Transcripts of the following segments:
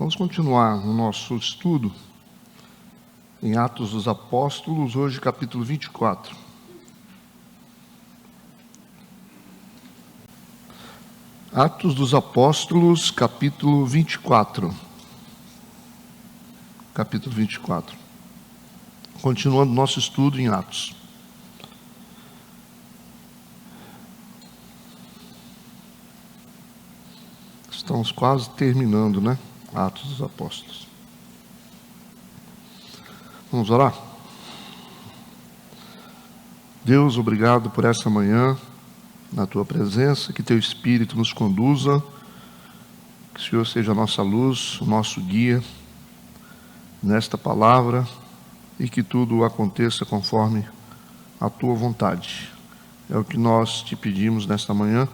Vamos continuar o nosso estudo em Atos dos Apóstolos, hoje capítulo 24. Atos dos Apóstolos, capítulo 24. Capítulo 24. Continuando nosso estudo em Atos. Estamos quase terminando, né? Atos dos Apóstolos. Vamos orar? Deus, obrigado por essa manhã, na Tua presença, que Teu Espírito nos conduza, que o Senhor seja a nossa luz, o nosso guia nesta palavra e que tudo aconteça conforme a Tua vontade. É o que nós Te pedimos nesta manhã,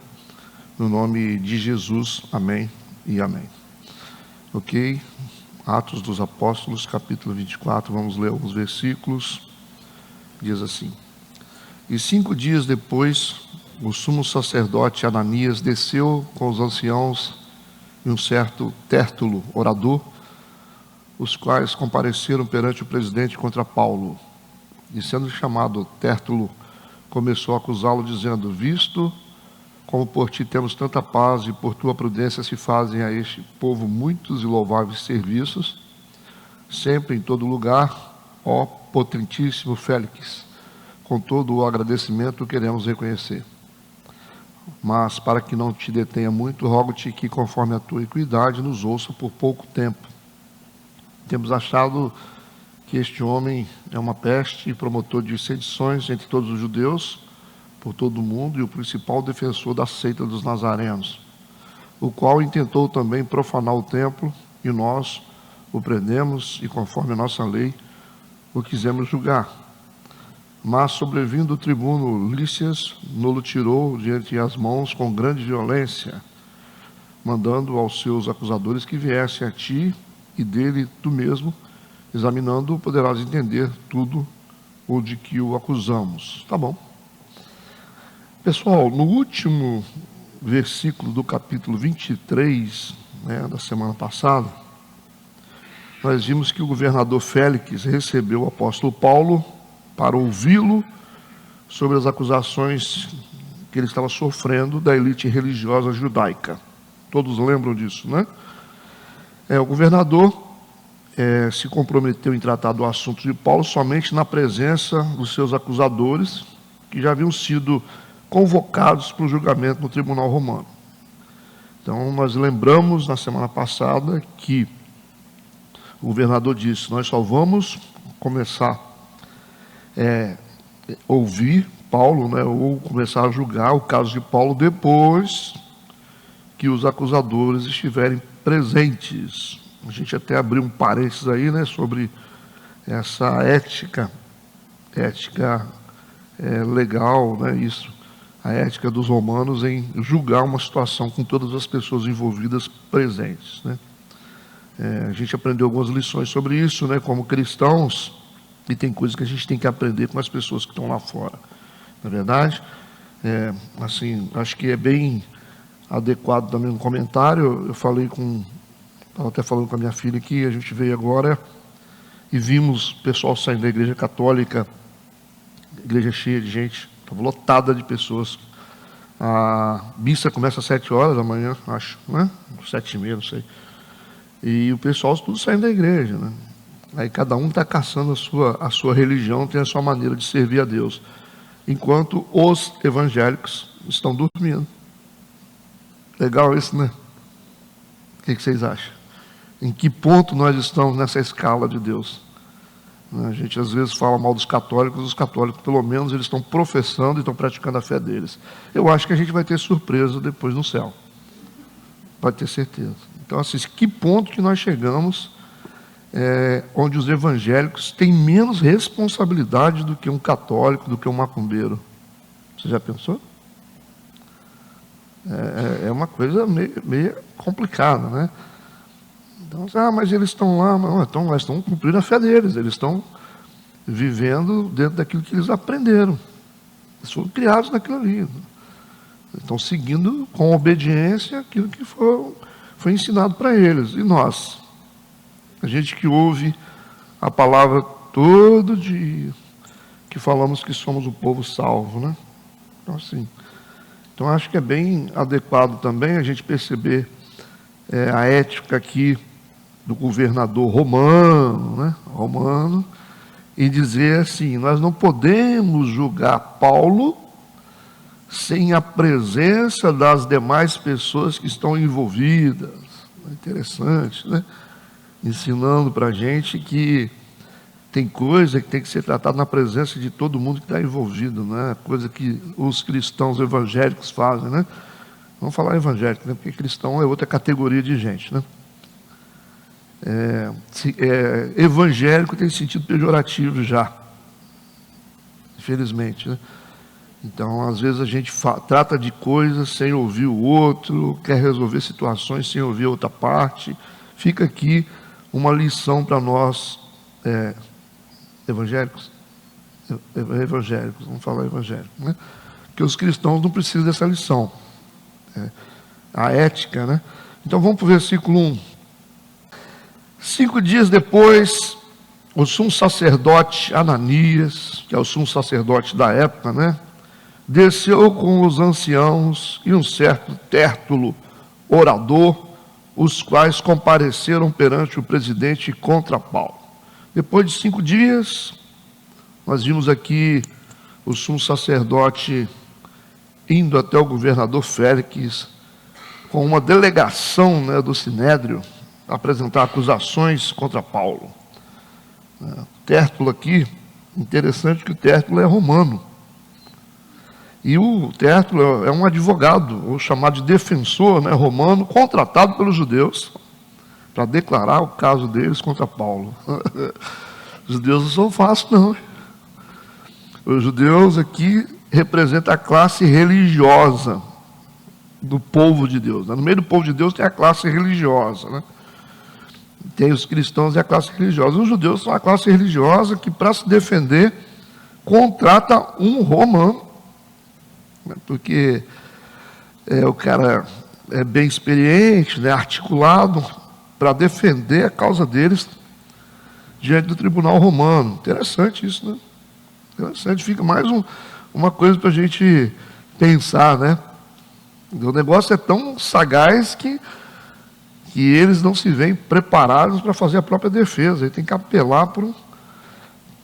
no nome de Jesus. Amém e amém. Ok? Atos dos Apóstolos, capítulo 24, vamos ler alguns versículos. Diz assim: E 5 dias depois, o sumo sacerdote Ananias desceu com os anciãos e um certo Tértulo, orador, os quais compareceram perante o presidente contra Paulo. E sendo chamado Tértulo, começou a acusá-lo, dizendo: Visto como por ti temos tanta paz e por tua prudência se fazem a este povo muitos e louváveis serviços, sempre em todo lugar, ó potentíssimo Félix, com todo o agradecimento queremos reconhecer. Mas para que não te detenha muito, rogo-te que conforme a tua equidade nos ouça por pouco tempo. Temos achado que este homem é uma peste e promotor de sedições entre todos os judeus, por todo o mundo, e o principal defensor da seita dos nazarenos, o qual intentou também profanar o templo, e nós o prendemos, e conforme a nossa lei, o quisemos julgar. Mas, sobrevindo o tribuno Lícias, nos tirou de entre as mãos com grande violência, mandando aos seus acusadores que viessem a ti, e dele tu mesmo, examinando, poderás entender tudo o de que o acusamos. Tá bom. Pessoal, no último versículo do capítulo 23, da semana passada, nós vimos que o governador Félix recebeu o apóstolo Paulo para ouvi-lo sobre as acusações que ele estava sofrendo da elite religiosa judaica. Todos lembram disso, né? O governador se comprometeu em tratar do assunto de Paulo somente na presença dos seus acusadores, que já haviam sido convocados para o julgamento no tribunal romano. Então, nós lembramos na semana passada que o governador disse: nós só vamos começar a ouvir Paulo, ou começar a julgar o caso de Paulo depois que os acusadores estiverem presentes. A gente até abriu um parênteses aí, sobre essa ética legal, isso. A ética dos romanos em julgar uma situação com todas as pessoas envolvidas presentes. A gente aprendeu algumas lições sobre isso, como cristãos, e tem coisas que a gente tem que aprender com as pessoas que estão lá fora. Na verdade, acho que é bem adequado também no comentário. Eu estava até falando com a minha filha que a gente veio agora e vimos o pessoal saindo da igreja católica, igreja cheia de gente, estava lotada de pessoas. A missa começa às 7 horas da manhã, acho, 7h30, não sei. E o pessoal tudo saindo da igreja, Aí cada um está caçando a sua religião, tem a sua maneira de servir a Deus, enquanto os evangélicos estão dormindo. Legal isso, né? O que vocês acham? Em que ponto nós estamos nessa escala de Deus? A gente às vezes fala mal dos católicos, os católicos pelo menos eles estão professando e estão praticando a fé deles. Eu acho que a gente vai ter surpresa depois no céu. Pode ter certeza. Então, que ponto que nós chegamos onde os evangélicos têm menos responsabilidade do que um católico, do que um macumbeiro? Você já pensou? É uma coisa meio complicada, Então, mas eles estão lá, eles estão cumprindo a fé deles, eles estão vivendo dentro daquilo que eles aprenderam. Eles foram criados naquilo ali. Estão seguindo com obediência aquilo que foi ensinado para eles. E nós? A gente que ouve a palavra todo dia, que falamos que somos o povo salvo, né? Então, assim, acho que é bem adequado também a gente perceber a ética aqui do governador romano, né? Romano, e dizer assim: nós não podemos julgar Paulo sem a presença das demais pessoas que estão envolvidas. Interessante, né? Ensinando para a gente que tem coisa que tem que ser tratada na presença de todo mundo que está envolvido, né? Coisa que os cristãos evangélicos fazem, né? Vamos falar evangélico, né? Porque cristão é outra categoria de gente, né? Evangélico tem sentido pejorativo já, infelizmente, né? Então, às vezes a gente trata de coisas sem ouvir o outro, quer resolver situações sem ouvir a outra parte. Fica aqui uma lição para nós, evangélicos, vamos falar evangélico, né? Que os cristãos não precisam dessa lição, a ética, né? Então vamos para o versículo 1. 5 dias depois, o sumo sacerdote Ananias, que é o sumo sacerdote da época, né, desceu com os anciãos e um certo Tértulo, orador, os quais compareceram perante o presidente contra Paulo. Depois de 5 dias, nós vimos aqui o sumo sacerdote indo até o governador Félix com uma delegação, né, do Sinédrio, apresentar acusações contra Paulo. O Tértulo aqui, interessante que o Tértulo é romano. E o Tértulo é um advogado, ou chamado de defensor, né, romano, contratado pelos judeus para declarar o caso deles contra Paulo. Os judeus não são fáceis, não. Os judeus aqui representam a classe religiosa do povo de Deus. No meio do povo de Deus tem a classe religiosa, né? Tem os cristãos e a classe religiosa. Os judeus são a classe religiosa que, para se defender, contrata um romano, né? Porque o cara é bem experiente, né? Articulado, para defender a causa deles diante do tribunal romano. Interessante isso, né? Interessante, fica mais uma coisa para a gente pensar, né? O negócio é tão sagaz que eles não se veem preparados para fazer a própria defesa. Ele tem que apelar por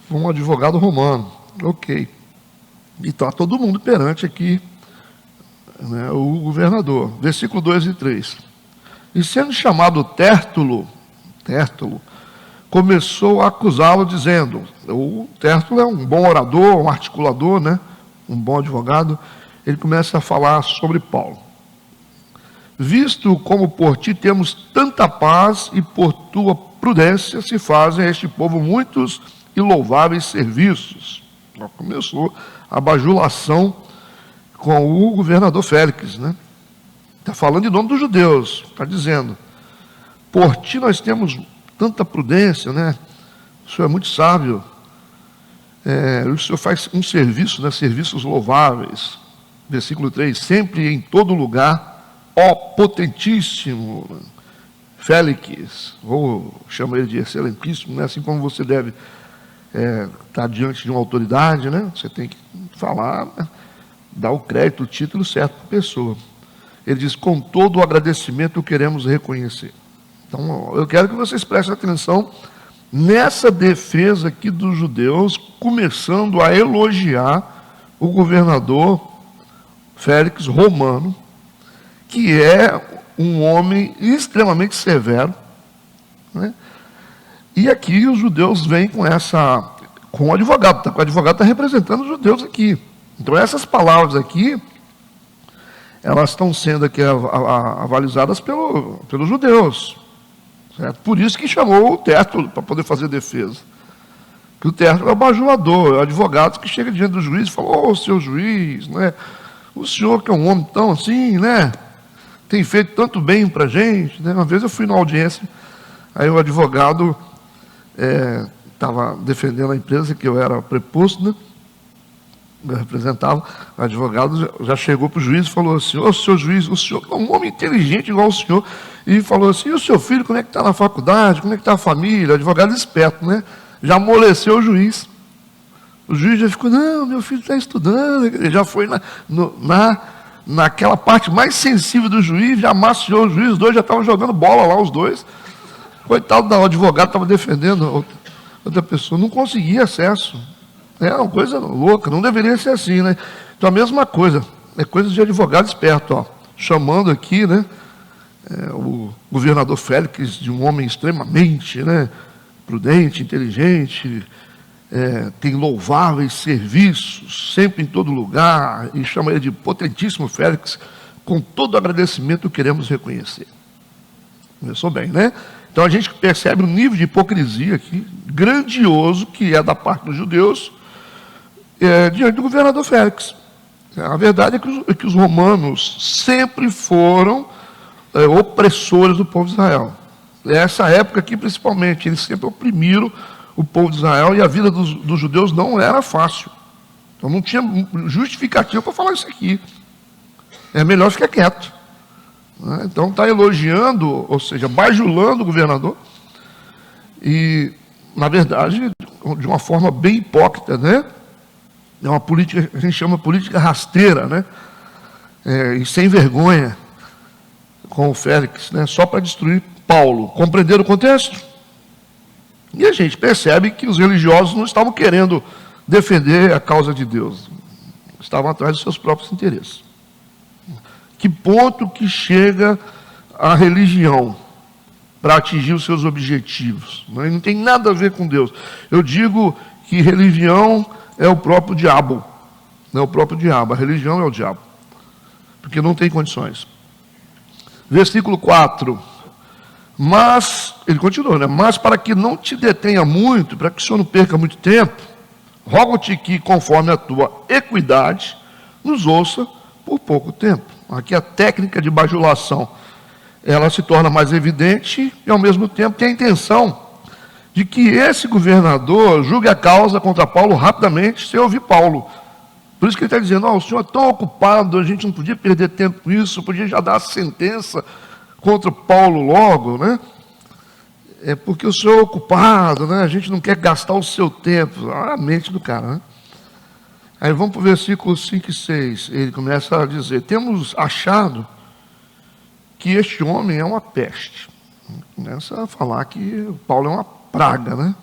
um advogado romano. Ok. E está todo mundo perante aqui, né, o governador. Versículo 2 e 3. E sendo chamado Tértulo, começou a acusá-lo, dizendo: o Tértulo é um bom orador, um articulador, né, um bom advogado. Ele começa a falar sobre Paulo. Visto como por ti temos tanta paz e por tua prudência se fazem a este povo muitos e louváveis serviços. Começou a bajulação com o governador Félix, né? Está falando em nome dos judeus, está dizendo: por ti nós temos tanta prudência, né? O senhor é muito sábio, o senhor faz um serviço, né? Serviços louváveis. Versículo 3, sempre e em todo lugar, ó potentíssimo Félix, ou chama ele de excelentíssimo, né? Assim como você deve estar diante de uma autoridade, né? Você tem que falar, né? Dar o crédito, o título certo para a pessoa. Ele diz: com todo o agradecimento queremos reconhecer. Então, eu quero que vocês prestem atenção nessa defesa aqui dos judeus, começando a elogiar o governador Félix romano, que é um homem extremamente severo, né? E aqui os judeus vêm com o advogado, o advogado está representando os judeus aqui. Então essas palavras aqui, elas estão sendo aqui avalizadas pelos judeus, certo? Por isso que chamou o Tértulo para poder fazer defesa. Que o Tértulo é o bajulador, é o advogado que chega diante do juiz e fala: ô, seu juiz, né? O senhor que é um homem tão assim, né? Tem feito tanto bem para a gente, né? Uma vez eu fui numa audiência, aí o advogado estava defendendo a empresa, que eu era preposto, né? eu representava, o advogado já chegou para o juiz e falou assim: ô, senhor juiz, o senhor é um homem inteligente igual o senhor, e falou assim: e o seu filho, como é que está na faculdade, como é que está a família? O advogado esperto, né? Já amoleceu o juiz. O juiz já ficou: não, meu filho está estudando. Ele já foi naquela parte mais sensível do juiz, já amaciou o juiz, os dois já estavam jogando bola lá, os dois. Coitado do advogado, estava defendendo outra pessoa, não conseguia acesso. É uma coisa louca, não deveria ser assim, né? Então a mesma coisa, é coisa de advogado esperto, ó, chamando aqui, né, o governador Félix de um homem extremamente, né, prudente, inteligente, tem louváveis serviços, sempre em todo lugar, e chama ele de potentíssimo Félix, com todo agradecimento queremos reconhecer. Começou bem, né? Então a gente percebe um nível de hipocrisia aqui, grandioso, que é da parte dos judeus, diante do governador Félix. A verdade é que os romanos sempre foram opressores do povo de Israel. Nessa época aqui, principalmente, eles sempre oprimiram o povo de Israel e a vida dos judeus não era fácil. Então não tinha justificativa para falar isso aqui. É melhor ficar quieto. Então está elogiando, ou seja, bajulando o governador, e, na verdade, de uma forma bem hipócrita, né? É uma política, a gente chama política rasteira, né? E sem vergonha, com o Félix, né? Só para destruir Paulo. Compreenderam o contexto? E a gente percebe que os religiosos não estavam querendo defender a causa de Deus, estavam atrás dos seus próprios interesses. Que ponto que chega a religião para atingir os seus objetivos? Não tem nada a ver com Deus. Eu digo que religião é o próprio diabo. Não é o próprio diabo, a religião é o diabo. Porque não tem condições. Versículo 4. Mas, ele continua, né? Mas para que não te detenha muito, para que o senhor não perca muito tempo, rogo-te que, conforme a tua equidade, nos ouça por pouco tempo. Aqui a técnica de bajulação, ela se torna mais evidente e, ao mesmo tempo, tem a intenção de que esse governador julgue a causa contra Paulo rapidamente, sem ouvir Paulo. Por isso que ele está dizendo: o senhor é tão ocupado, a gente não podia perder tempo com isso, podia já dar a sentença contra Paulo logo, né? É porque o senhor é ocupado, né? A gente não quer gastar o seu tempo. A mente do cara, né? Aí vamos para o versículo 5 e 6. Ele começa a dizer: temos achado que este homem é uma peste. Começa a falar que Paulo é uma praga, né?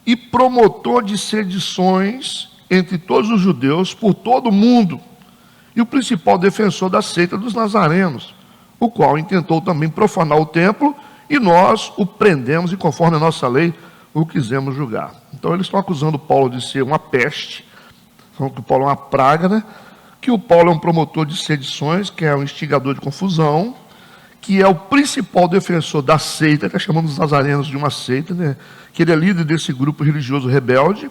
E promotor de sedições entre todos os judeus por todo o mundo. E o principal defensor da seita dos nazarenos, o qual intentou também profanar o templo, e nós o prendemos e, conforme a nossa lei, o quisemos julgar. Então eles estão acusando Paulo de ser uma peste, falando que o Paulo é uma praga, né? Que o Paulo é um promotor de sedições, que é um instigador de confusão, que é o principal defensor da seita, que está chamando os nazarenos de uma seita, né? Que ele é líder desse grupo religioso rebelde,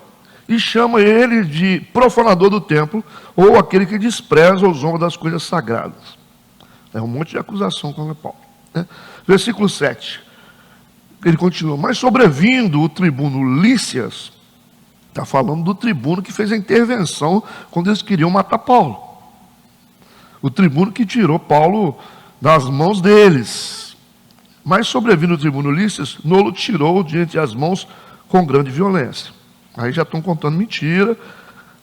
e chama ele de profanador do templo, ou aquele que despreza ou zomba das coisas sagradas. É um monte de acusação contra Paulo, né? Versículo 7. Ele continua: mas sobrevindo o tribuno Lícias, está falando do tribuno que fez a intervenção quando eles queriam matar Paulo. O tribuno que tirou Paulo das mãos deles. Mas sobrevindo o tribuno Lícias, Nolo tirou de entre as mãos com grande violência. Aí já estão contando mentira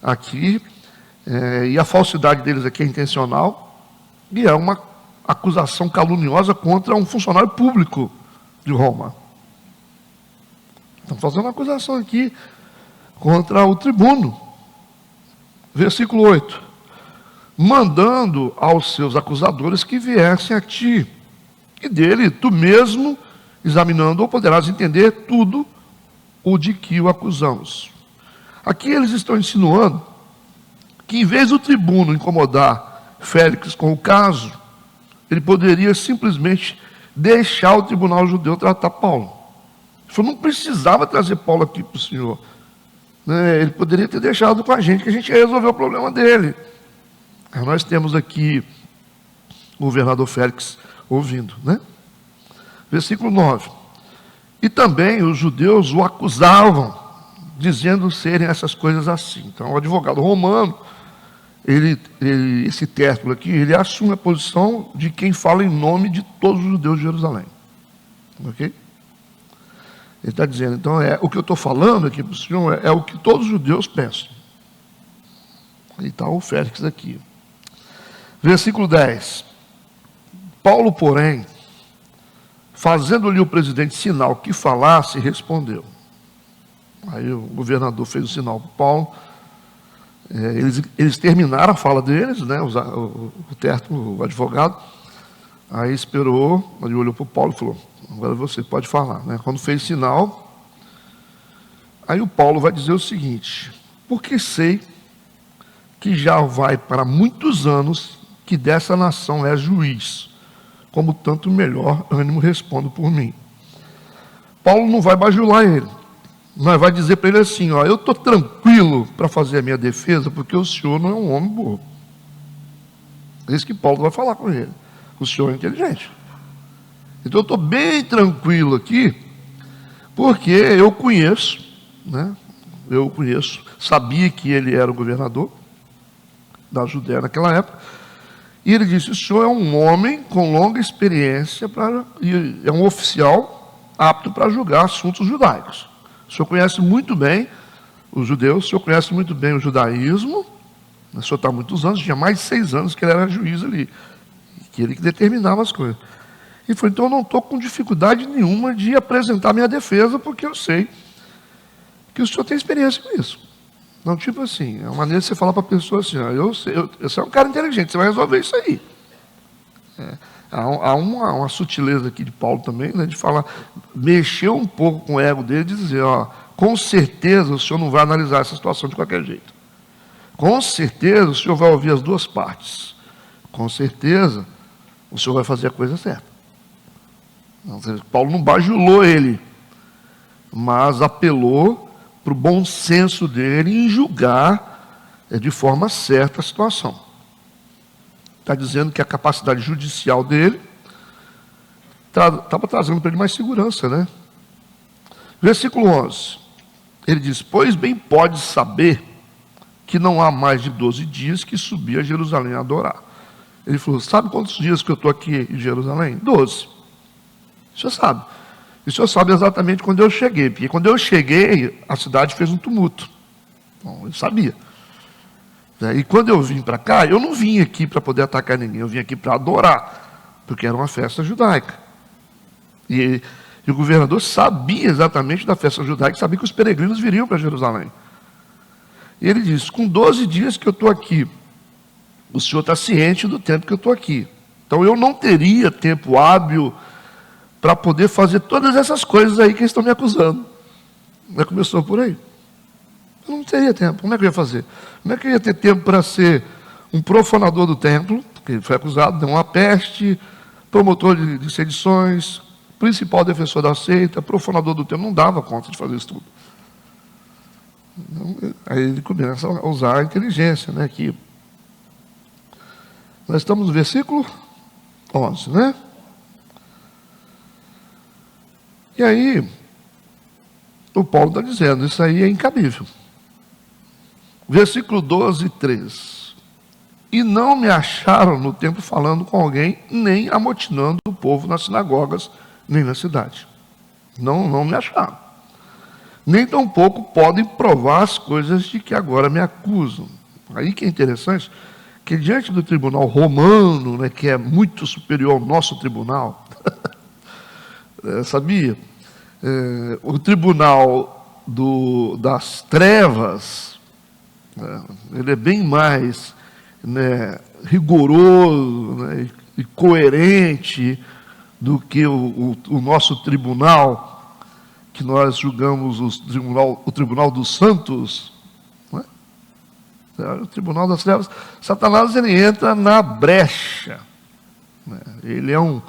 aqui, e a falsidade deles aqui é intencional, e é uma acusação caluniosa contra um funcionário público de Roma. Estão fazendo uma acusação aqui contra o tribuno. Versículo 8. Mandando aos seus acusadores que viessem a ti, e dele, tu mesmo, examinando-o, poderás entender tudo o de que o acusamos. Aqui eles estão insinuando que, em vez do tribuno incomodar Félix com o caso, ele poderia simplesmente deixar o tribunal judeu tratar Paulo. Ele falou: não precisava trazer Paulo aqui para o senhor. Ele poderia ter deixado com a gente, que a gente ia resolver o problema dele. Aí nós temos aqui o governador Félix ouvindo, né? Versículo 9. E também os judeus o acusavam dizendo serem essas coisas assim. Então, o advogado romano, esse Tértulo aqui, ele assume a posição de quem fala em nome de todos os judeus de Jerusalém. Ok? Ele está dizendo, então, o que eu estou falando aqui para o senhor é o que todos os judeus pensam. Aí está o Félix aqui. Versículo 10. Paulo, porém, fazendo-lhe o presidente sinal que falasse, respondeu. Aí o governador fez o sinal para Paulo. Eles terminaram a fala deles, né, o Tértulo, o advogado. Aí esperou, ele olhou para o Paulo e falou, agora você pode falar. Né? Quando fez sinal, aí o Paulo vai dizer o seguinte, porque sei que já vai para muitos anos que dessa nação é juiz, como tanto melhor ânimo respondo por mim. Paulo não vai bajular ele, mas vai dizer para ele assim, ó, eu estou tranquilo para fazer a minha defesa, porque o senhor não é um homem burro. É isso que Paulo vai falar com ele. O senhor é inteligente. Então eu estou bem tranquilo aqui, porque eu conheço, né? Eu conheço, sabia que ele era o governador da Judéia naquela época, e ele disse, o senhor é um homem com longa experiência, é um oficial apto para julgar assuntos judaicos. O senhor conhece muito bem os judeus, o senhor conhece muito bem o judaísmo, o senhor está há muitos anos, tinha mais de 6 anos que ele era juiz ali, que ele que determinava as coisas. E falou, então eu não estou com dificuldade nenhuma de apresentar minha defesa, porque eu sei que o senhor tem experiência com isso. Não, tipo assim, é uma maneira de você falar para a pessoa assim, ó, você é um cara inteligente, você vai resolver isso aí. Há uma sutileza aqui de Paulo também, né, de falar, mexer um pouco com o ego dele e dizer, ó, com certeza o senhor não vai analisar essa situação de qualquer jeito. Com certeza o senhor vai ouvir as duas partes. Com certeza o senhor vai fazer a coisa certa. Paulo não bajulou ele, mas apelou para o bom senso dele em julgar de forma certa a situação. Está dizendo que a capacidade judicial dele estava trazendo para ele mais segurança, né? Versículo 11. Ele diz, pois bem pode saber que não há mais de 12 dias que subi a Jerusalém a adorar. Ele falou, sabe quantos dias que eu estou aqui em Jerusalém? 12. O senhor sabe. E o senhor sabe exatamente quando eu cheguei, porque quando eu cheguei, a cidade fez um tumulto. Bom, ele sabia. E quando eu vim para cá, eu não vim aqui para poder atacar ninguém, eu vim aqui para adorar, porque era uma festa judaica. E o governador sabia exatamente da festa judaica, sabia que os peregrinos viriam para Jerusalém. E ele disse, com 12 dias que eu estou aqui, o senhor está ciente do tempo que eu estou aqui. Então eu não teria tempo hábil para poder fazer todas essas coisas aí que eles estão me acusando. Já começou por aí. Eu não teria tempo. Como é que eu ia fazer? Como é que eu ia ter tempo para ser um profanador do templo, que ele foi acusado de uma peste, promotor de sedições, principal defensor da seita, profanador do templo? Não dava conta de fazer isso tudo. Então, aí ele começa a usar a inteligência, né? Aqui. Nós estamos no versículo 11, né? E aí, o Paulo está dizendo, isso aí é incabível. Versículo 12, 13. E não me acharam no templo falando com alguém, nem amotinando o povo nas sinagogas, nem na cidade. Não me acharam. Nem tampouco podem provar as coisas de que agora me acusam. Aí que é interessante, que diante do tribunal romano, né, que é muito superior ao nosso tribunal, sabia? O tribunal das trevas, ele é bem mais, né, rigoroso, né, e coerente do que o nosso tribunal, que nós julgamos o tribunal dos santos, não é? O tribunal das trevas. Satanás, ele entra na brecha, né? Ele é um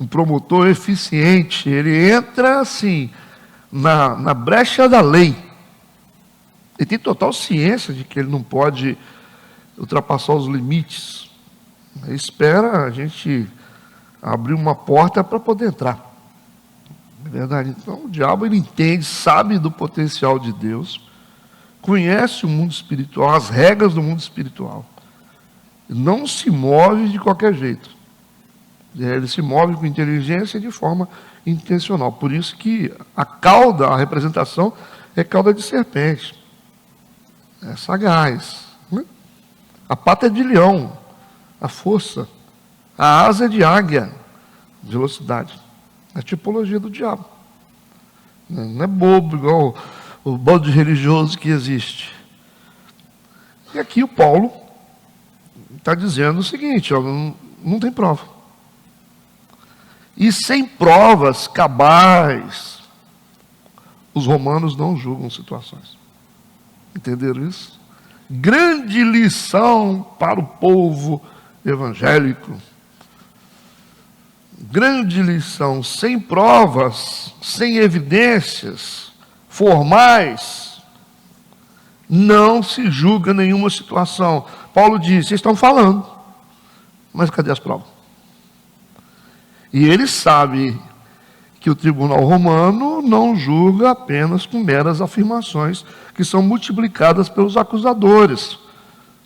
promotor eficiente, ele entra assim na brecha da lei. Ele tem total ciência de que ele não pode ultrapassar os limites. Ele espera a gente abrir uma porta para poder entrar. É verdade. Então o diabo, ele entende, sabe do potencial de Deus, conhece o mundo espiritual, as regras do mundo espiritual. Não se move de qualquer jeito. Ele se move com inteligência e de forma intencional. Por isso que a cauda, a representação, é cauda de serpente. É sagaz. A pata é de leão. A força. A asa é de águia. Velocidade. É a tipologia do diabo. Não é bobo igual o bando religioso que existe. E aqui o Paulo está dizendo o seguinte, ó, não tem prova. E sem provas cabais, os romanos não julgam situações. Entenderam isso? Grande lição para o povo evangélico. Grande lição, sem provas, sem evidências formais, não se julga nenhuma situação. Paulo diz, vocês estão falando, mas cadê as provas? E ele sabe que o tribunal romano não julga apenas com meras afirmações que são multiplicadas pelos acusadores.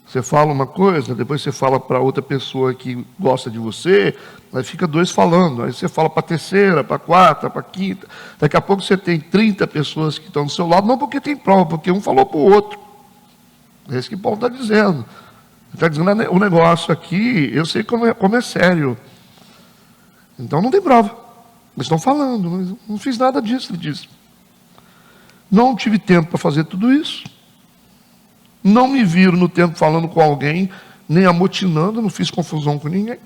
Você fala uma coisa, depois você fala para outra pessoa que gosta de você, aí fica dois falando, aí você fala para a terceira, para a quarta, para a quinta. Daqui a pouco você tem 30 pessoas que estão do seu lado, não porque tem prova, porque um falou para o outro. É isso que Paulo está dizendo. Ele está dizendo, o negócio aqui, eu sei como é sério. Então não tem prova. Eles estão falando, mas não fiz nada disso, ele disse. Não tive tempo para fazer tudo isso. Não me viram no tempo falando com alguém, nem amotinando, não fiz confusão com ninguém.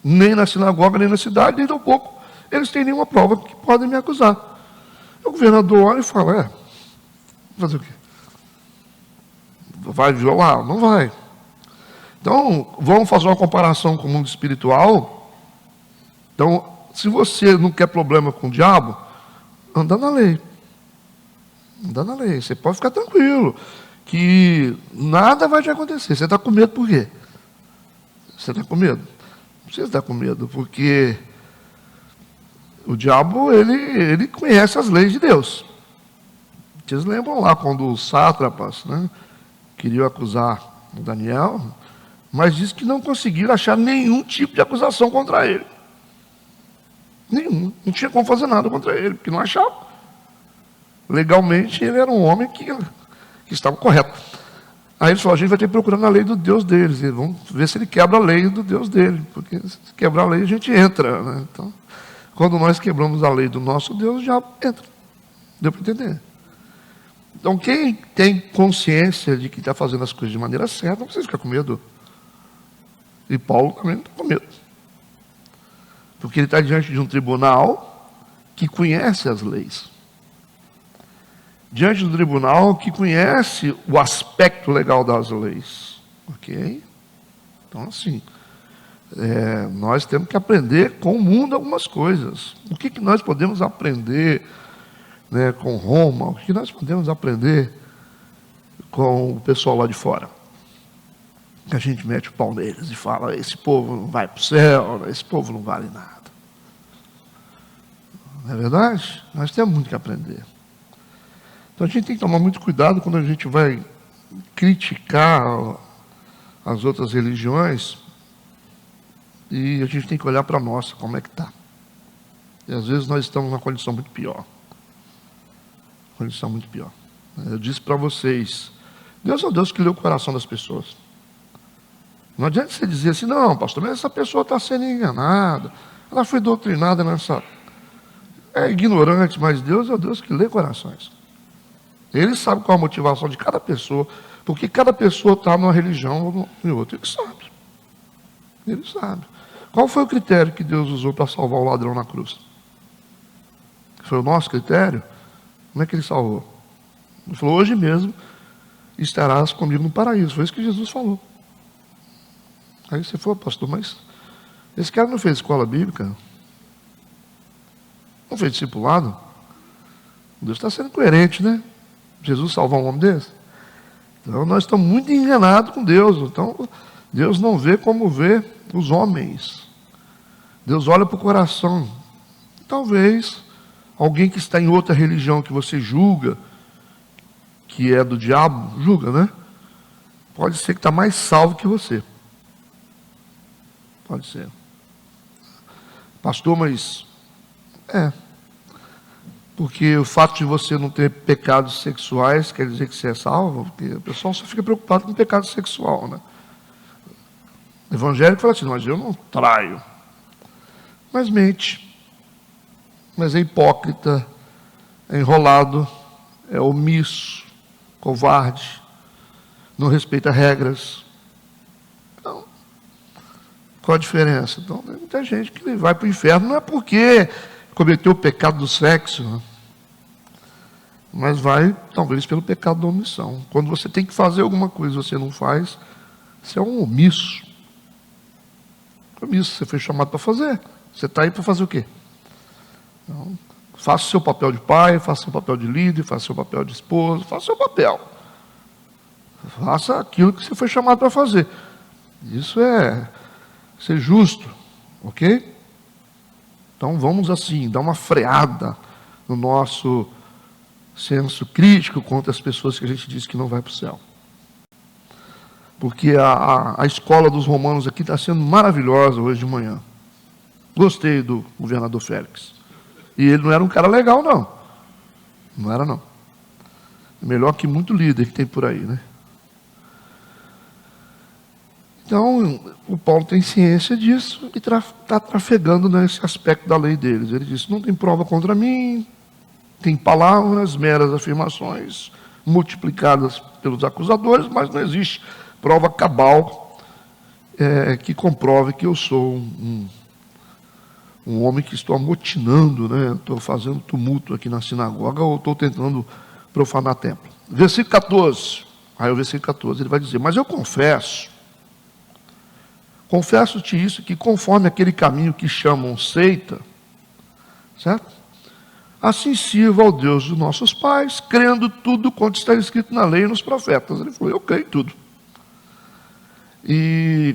Nem na sinagoga, nem na cidade, nem tampouco. Eles têm nenhuma prova que podem me acusar. O governador olha e fala, fazer o quê? Vai violar? Não vai. Então, vamos fazer uma comparação com o mundo espiritual. Então, se você não quer problema com o diabo, anda na lei. Anda na lei. Você pode ficar tranquilo, que nada vai te acontecer. Você está com medo por quê? Você está com medo? Não precisa estar com medo, porque o diabo, ele conhece as leis de Deus. Vocês lembram lá quando os sátrapas, queriam acusar o Daniel, mas diz que não conseguiram achar nenhum tipo de acusação contra ele. Nenhum. Não tinha como fazer nada contra ele, porque não achava. Legalmente, ele era um homem que estava correto. Aí ele falou, a gente vai ter que procurar na lei do Deus deles. E vamos ver se ele quebra a lei do Deus dele. Porque se quebrar a lei, a gente entra. Então, quando nós quebramos a lei do nosso Deus, já entra. Deu para entender? Então, quem tem consciência de que está fazendo as coisas de maneira certa, não precisa ficar com medo. E Paulo também não está com medo. Porque ele está diante de um tribunal que conhece as leis. Diante do tribunal que conhece o aspecto legal das leis. Ok? Então, assim, nós temos que aprender com o mundo algumas coisas. O que nós podemos aprender com Roma? O que nós podemos aprender com o pessoal lá de fora? Que a gente mete o pau neles e fala, esse povo não vai para o céu, esse povo não vale nada. Não é verdade? Nós temos muito que aprender. Então a gente tem que tomar muito cuidado quando a gente vai criticar as outras religiões, e a gente tem que olhar para a nossa, como é que está. E às vezes nós estamos numa condição muito pior. Condição muito pior. Eu disse para vocês, Deus é o Deus que lê o coração das pessoas. Não adianta você dizer assim, não, pastor, mas essa pessoa está sendo enganada, ela foi doutrinada nessa... É ignorante, mas Deus é o Deus que lê corações. Ele sabe qual a motivação de cada pessoa, porque cada pessoa está numa religião ou em outra. Ele sabe. Ele sabe. Qual foi o critério que Deus usou para salvar o ladrão na cruz? Foi o nosso critério? Como é que ele salvou? Ele falou, hoje mesmo estarás comigo no paraíso. Foi isso que Jesus falou. Aí você falou, pastor, mas esse cara não fez escola bíblica? Não fez discipulado? Deus está sendo coerente, né? Jesus salvar um homem desse? Então nós estamos muito enganados com Deus. Então Deus não vê como vê os homens. Deus olha para o coração. Talvez alguém que está em outra religião que você julga, que é do diabo, julga, né? Pode ser que está mais salvo que você. Pode ser. Pastor, mas... Porque o fato de você não ter pecados sexuais quer dizer que você é salvo? Porque o pessoal só fica preocupado com pecado sexual, né? O evangélico fala assim, mas eu não traio. Mas mente. Mas é hipócrita, é enrolado, é omisso, covarde, não respeita regras. Então, qual a diferença? Então, tem muita gente que vai para o inferno, não é porque cometeu o pecado do sexo, né? Mas vai, talvez, pelo pecado da omissão. Quando você tem que fazer alguma coisa e você não faz, você é um omisso. Omisso, você foi chamado para fazer. Você está aí para fazer o quê? Então, faça o seu papel de pai, faça o seu papel de líder, faça o seu papel de esposo, faça o seu papel. Faça aquilo que você foi chamado para fazer. Isso é ser justo, ok? Então vamos assim, dar uma freada no nosso senso crítico contra as pessoas que a gente diz que não vai para o céu. Porque a escola dos romanos aqui está sendo maravilhosa hoje de manhã. Gostei do governador Félix. E ele não era um cara legal, não. Não era, não. Melhor que muito líder que tem por aí, né? Então, o Paulo tem ciência disso e está trafegando nesse aspecto da lei deles. Ele disse, não tem prova contra mim, tem palavras, meras afirmações, multiplicadas pelos acusadores, mas não existe prova cabal que comprove que eu sou um homem que estou amotinando, né? Estou fazendo tumulto aqui na sinagoga ou estou tentando profanar templo. Versículo 14. Aí o versículo 14 ele vai dizer, mas eu confesso-te isso, que conforme aquele caminho que chamam seita, certo? Assim sirva ao Deus dos nossos pais, crendo tudo quanto está escrito na lei e nos profetas. Ele falou, eu creio em tudo. E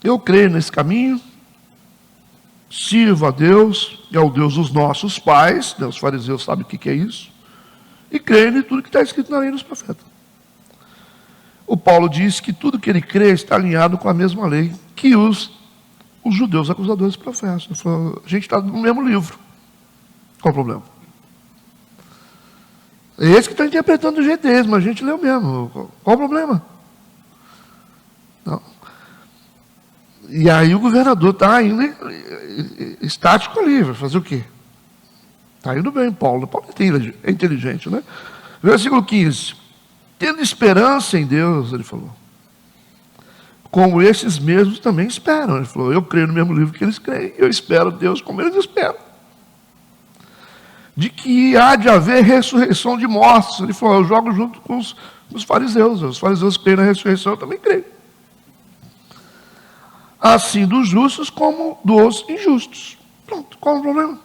eu creio nesse caminho, sirva a Deus, é o Deus dos nossos pais, né? Os fariseus sabem o que é isso, e creio em tudo que está escrito na lei e nos profetas. O Paulo diz que tudo que ele crê está alinhado com a mesma lei que os judeus acusadores professam. Ele falou, a gente está no mesmo livro. Qual o problema? É esse que está interpretando do jeito deles, mas a gente leu mesmo. Qual o problema? Não. E aí o governador está ainda estático ali, vai fazer o quê? Está indo bem, Paulo. Paulo é inteligente, né? Versículo 15. Tendo esperança em Deus, ele falou, como esses mesmos também esperam. Ele falou, eu creio no mesmo livro que eles creem, eu espero Deus como eles esperam. De que há de haver ressurreição de mortos. Ele falou, eu jogo junto com os fariseus. Os fariseus creem na ressurreição, eu também creio. Assim dos justos como dos injustos. Pronto, qual é o problema?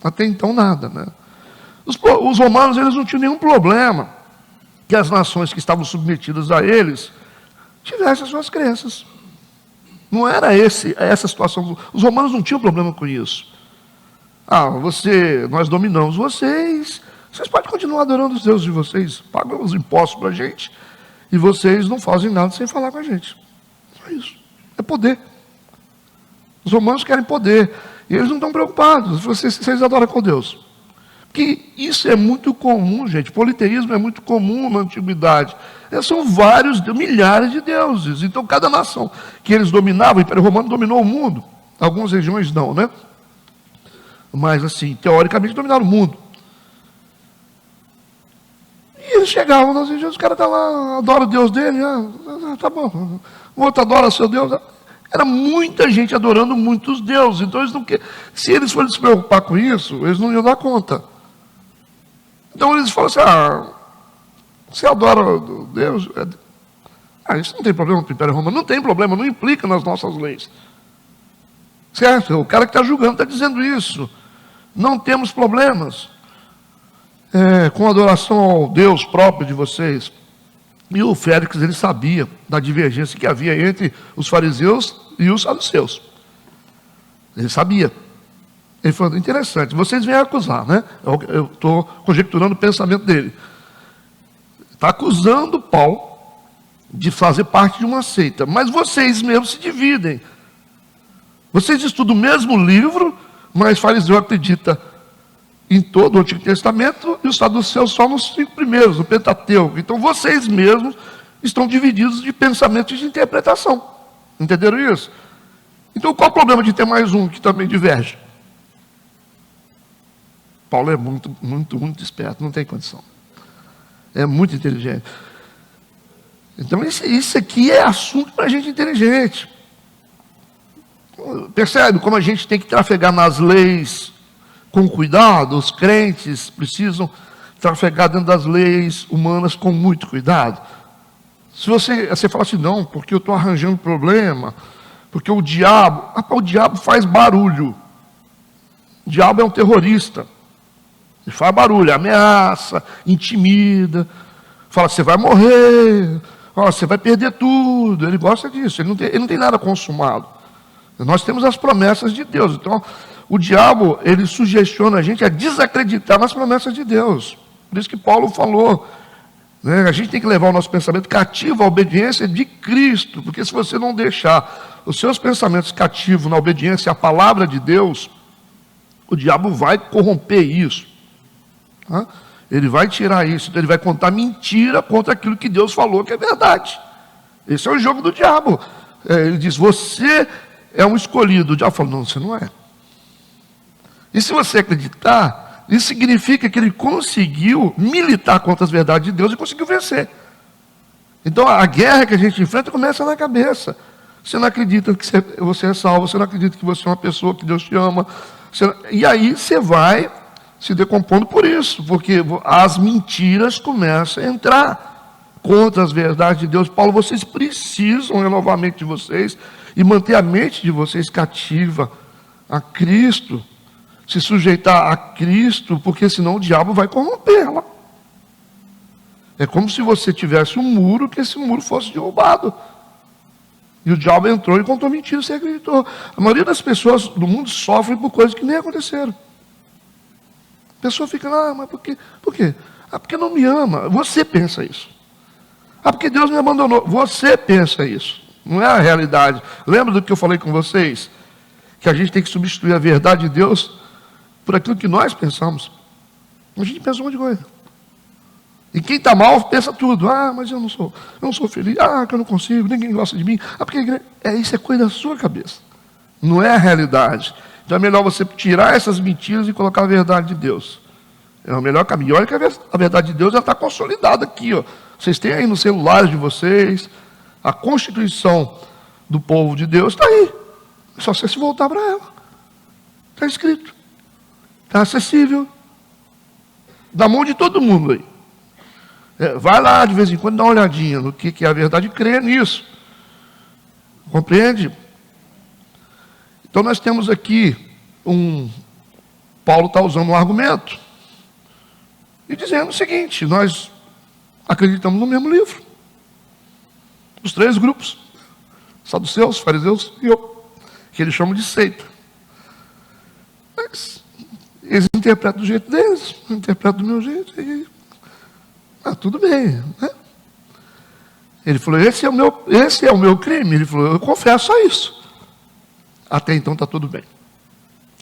Até então nada, né? Os romanos, eles não tinham nenhum problema que as nações que estavam submetidas a eles tivessem as suas crenças. Não era essa situação. Os romanos não tinham problema com isso. Nós dominamos vocês podem continuar adorando os deuses de vocês, pagam os impostos para a gente, e vocês não fazem nada sem falar com a gente. Só isso. É poder. Os romanos querem poder, e eles não estão preocupados. Vocês adoram com Deus. Que isso é muito comum, gente. Politeísmo é muito comum na antiguidade. São milhares de deuses. Então, cada nação que eles dominavam, o Império Romano dominou o mundo. Algumas regiões não, né? Mas, assim, teoricamente dominaram o mundo. E eles chegavam nas regiões, os caras estão lá, adoram o Deus dele. Tá bom. O outro adora o seu Deus. Era muita gente adorando muitos deuses. Então, eles não querem. Se eles forem se preocupar com isso, eles não iam dar conta. Então eles falam assim, você adora Deus? Isso não tem problema no Império Romano. Não tem problema, não implica nas nossas leis. Certo? O cara que está julgando está dizendo isso. Não temos problemas com a adoração ao Deus próprio de vocês. E o Félix, ele sabia da divergência que havia entre os fariseus e os saduceus. Ele sabia. Ele falou, interessante, vocês vêm acusar, né? Eu estou conjecturando o pensamento dele. Está acusando Paulo de fazer parte de uma seita. Mas vocês mesmos se dividem. Vocês estudam o mesmo livro, mas fariseu acredita em todo o Antigo Testamento e os saduceus só nos 5 primeiros, no Pentateuco. Então vocês mesmos estão divididos de pensamento e de interpretação. Entenderam isso? Então qual o problema de ter mais um que também diverge? Paulo é muito esperto, não tem condição. É muito inteligente. Então isso aqui é assunto para gente inteligente. Percebe como a gente tem que trafegar nas leis com cuidado? Os crentes precisam trafegar dentro das leis humanas com muito cuidado. Se você fala assim, não, porque eu estou arranjando problema, porque o diabo faz barulho. O diabo é um terrorista. Ele faz barulho, ameaça, intimida, fala, você vai morrer, você vai perder tudo. Ele gosta disso, ele não tem nada consumado. Nós temos as promessas de Deus. Então, o diabo, ele sugestiona a gente a desacreditar nas promessas de Deus. Por isso que Paulo falou, né, a gente tem que levar o nosso pensamento cativo à obediência de Cristo, porque se você não deixar os seus pensamentos cativos na obediência à palavra de Deus, o diabo vai corromper isso. Tá? Ele vai tirar isso, ele vai contar mentira contra aquilo que Deus falou que é verdade. Esse é o jogo do diabo. Ele diz, você é um escolhido. O diabo fala, não, você não é. E se você acreditar, isso significa que ele conseguiu militar contra as verdades de Deus e conseguiu vencer. Então a guerra que a gente enfrenta começa na cabeça. Você não acredita que você é salvo, você não acredita que você é uma pessoa que Deus te ama. E aí você vai se decompondo por isso, porque as mentiras começam a entrar contra as verdades de Deus. Paulo, vocês precisam renovar a mente de vocês e manter a mente de vocês cativa a Cristo, se sujeitar a Cristo, porque senão o diabo vai corrompê-la. É como se você tivesse um muro, que esse muro fosse derrubado. E o diabo entrou e contou mentira, você acreditou. A maioria das pessoas do mundo sofre por coisas que nem aconteceram. A pessoa fica lá, mas por quê? Por quê? Porque não me ama. Você pensa isso. Porque Deus me abandonou. Você pensa isso. Não é a realidade. Lembra do que eu falei com vocês? Que a gente tem que substituir a verdade de Deus por aquilo que nós pensamos. A gente pensa um monte de coisa. E quem está mal pensa tudo. Mas eu não sou feliz. Que eu não consigo, ninguém gosta de mim. Porque isso é coisa da sua cabeça. Não é a realidade. Então é melhor você tirar essas mentiras e colocar a verdade de Deus. É o melhor caminho. E olha que a verdade de Deus já está consolidada aqui. Ó. Vocês têm aí nos celulares de vocês. A Constituição do povo de Deus está aí. É só você se voltar para ela. Está escrito. Está acessível. Da mão de todo mundo aí. Vai lá de vez em quando, dá uma olhadinha no que é a verdade e crê nisso. Compreende? Então nós temos aqui Paulo está usando um argumento e dizendo o seguinte, nós acreditamos no mesmo livro. Os 3 grupos, saduceus, fariseus e eu, que eles chamam de seita. Mas eles interpretam do jeito deles, eu interpreto do meu jeito e tudo bem, né? Ele falou, esse é o meu crime. Ele falou, eu confesso a isso. Até então está tudo bem.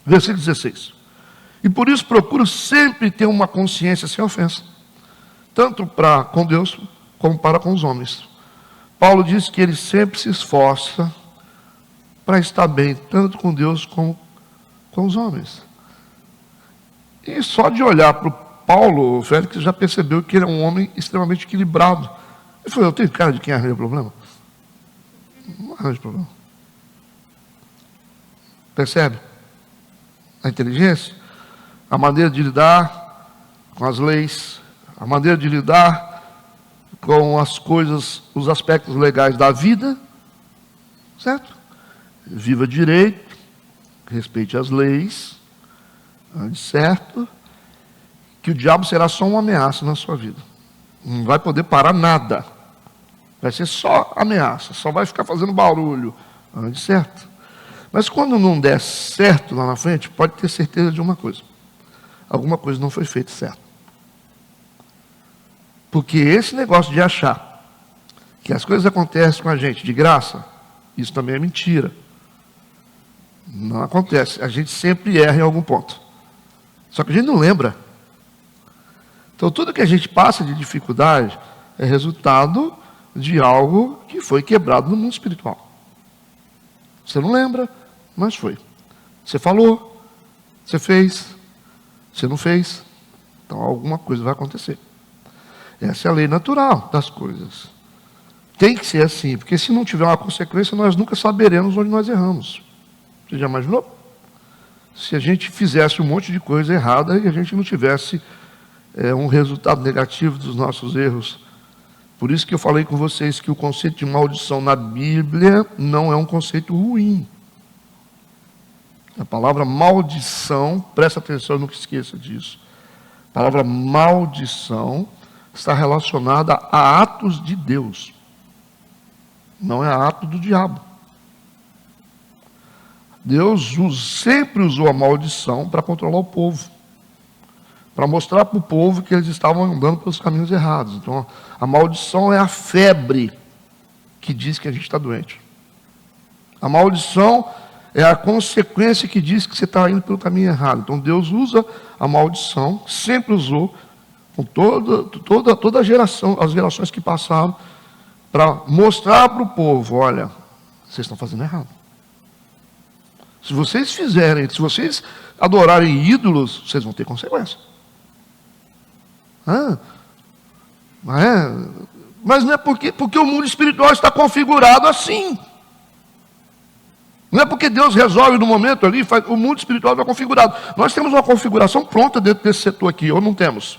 Versículo 16. E por isso procuro sempre ter uma consciência sem ofensa, tanto para com Deus como para com os homens. Paulo diz que ele sempre se esforça para estar bem, tanto com Deus como com os homens. E só de olhar para o Paulo, o Félix já percebeu que ele é um homem extremamente equilibrado. Ele falou, eu tenho cara de quem arranja problema? Não arranja problema. Percebe? A inteligência, a maneira de lidar com as leis, a maneira de lidar com as coisas, os aspectos legais da vida, certo? Viva direito, respeite as leis, ande certo, que o diabo será só uma ameaça na sua vida. Não vai poder parar nada. Vai ser só ameaça, só vai ficar fazendo barulho. Ande certo. Mas quando não der certo lá na frente, pode ter certeza de uma coisa. Alguma coisa não foi feita certo. Porque esse negócio de achar que as coisas acontecem com a gente de graça, isso também é mentira. Não acontece. A gente sempre erra em algum ponto. Só que a gente não lembra. Então, tudo que a gente passa de dificuldade é resultado de algo que foi quebrado no mundo espiritual. Você não lembra, mas foi. Você falou, você fez, você não fez. Então, alguma coisa vai acontecer. Essa é a lei natural das coisas. Tem que ser assim, porque se não tiver uma consequência, nós nunca saberemos onde nós erramos. Você já imaginou? Se a gente fizesse um monte de coisa errada e a gente não tivesse um resultado negativo dos nossos erros. Por isso que eu falei com vocês que o conceito de maldição na Bíblia não é um conceito ruim. A palavra maldição, presta atenção, nunca esqueça disso. A palavra maldição está relacionada a atos de Deus. Não é ato do diabo. Deus sempre usou a maldição para controlar o povo. Para mostrar para o povo que eles estavam andando pelos caminhos errados. Então, a maldição é a febre que diz que a gente está doente. A maldição é a consequência que diz que você está indo pelo caminho errado. Então, Deus usa a maldição, sempre usou, com toda a geração, as gerações que passaram, para mostrar para o povo, olha, vocês estão fazendo errado. Se vocês adorarem ídolos, vocês vão ter consequência. Mas não é porque o mundo espiritual está configurado assim. Não é porque Deus resolve no momento ali, o mundo espiritual está configurado. Nós temos uma configuração pronta dentro desse setor aqui, ou não temos?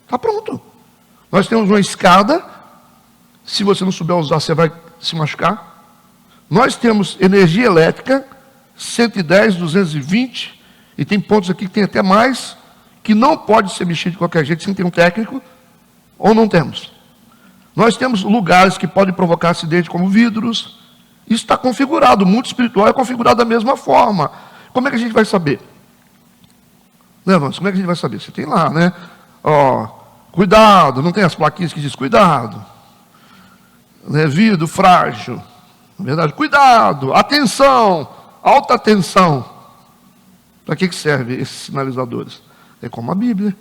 Está pronto. Nós temos uma escada, se você não souber usar, você vai se machucar. Nós temos energia elétrica, 110, 220, e tem pontos aqui que tem até mais, que não pode ser mexido de qualquer jeito sem ter um técnico, ou não temos. Nós temos lugares que podem provocar acidente, como vidros. Isso está configurado, o mundo espiritual é configurado da mesma forma. Como é que a gente vai saber? Né, irmãos? Como é que a gente vai saber? Você tem lá, né? Cuidado, não tem as plaquinhas que diz cuidado. Né? Vidro frágil. Na verdade, cuidado, atenção, alta tensão. Para que servem esses sinalizadores? É como a Bíblia.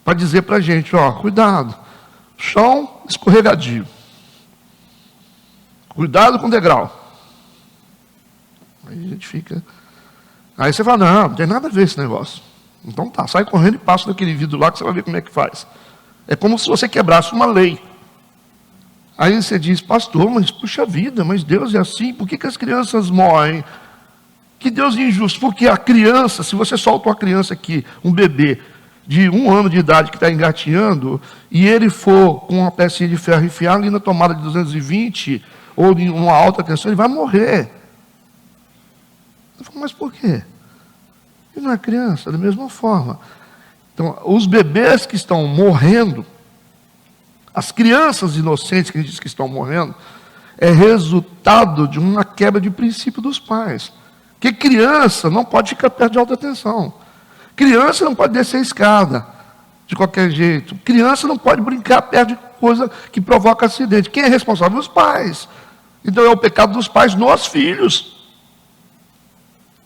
Para dizer para a gente, cuidado, chão escorregadio. Cuidado com o degrau. Aí a gente fica... Aí você fala, não tem nada a ver esse negócio. Então tá, sai correndo e passa naquele vidro lá que você vai ver como é que faz. É como se você quebrasse uma lei. Aí você diz, pastor, mas puxa vida, mas Deus é assim, por que as crianças morrem? Que Deus é injusto, porque a criança, se você solta uma criança aqui, um bebê de 1 ano de idade que está engatinhando, e ele for com uma pecinha de ferro enfiar ali na tomada de 220, ou de uma alta tensão, ele vai morrer. Eu falo, mas por quê? Ele não é criança, da mesma forma. Então, os bebês que estão morrendo, as crianças inocentes que a gente diz que estão morrendo, é resultado de uma quebra de princípio dos pais. Porque criança não pode ficar perto de alta tensão. Criança não pode descer a escada de qualquer jeito. Criança não pode brincar perto de coisa que provoca acidente. Quem é responsável? Os pais. Então é o pecado dos pais nos filhos.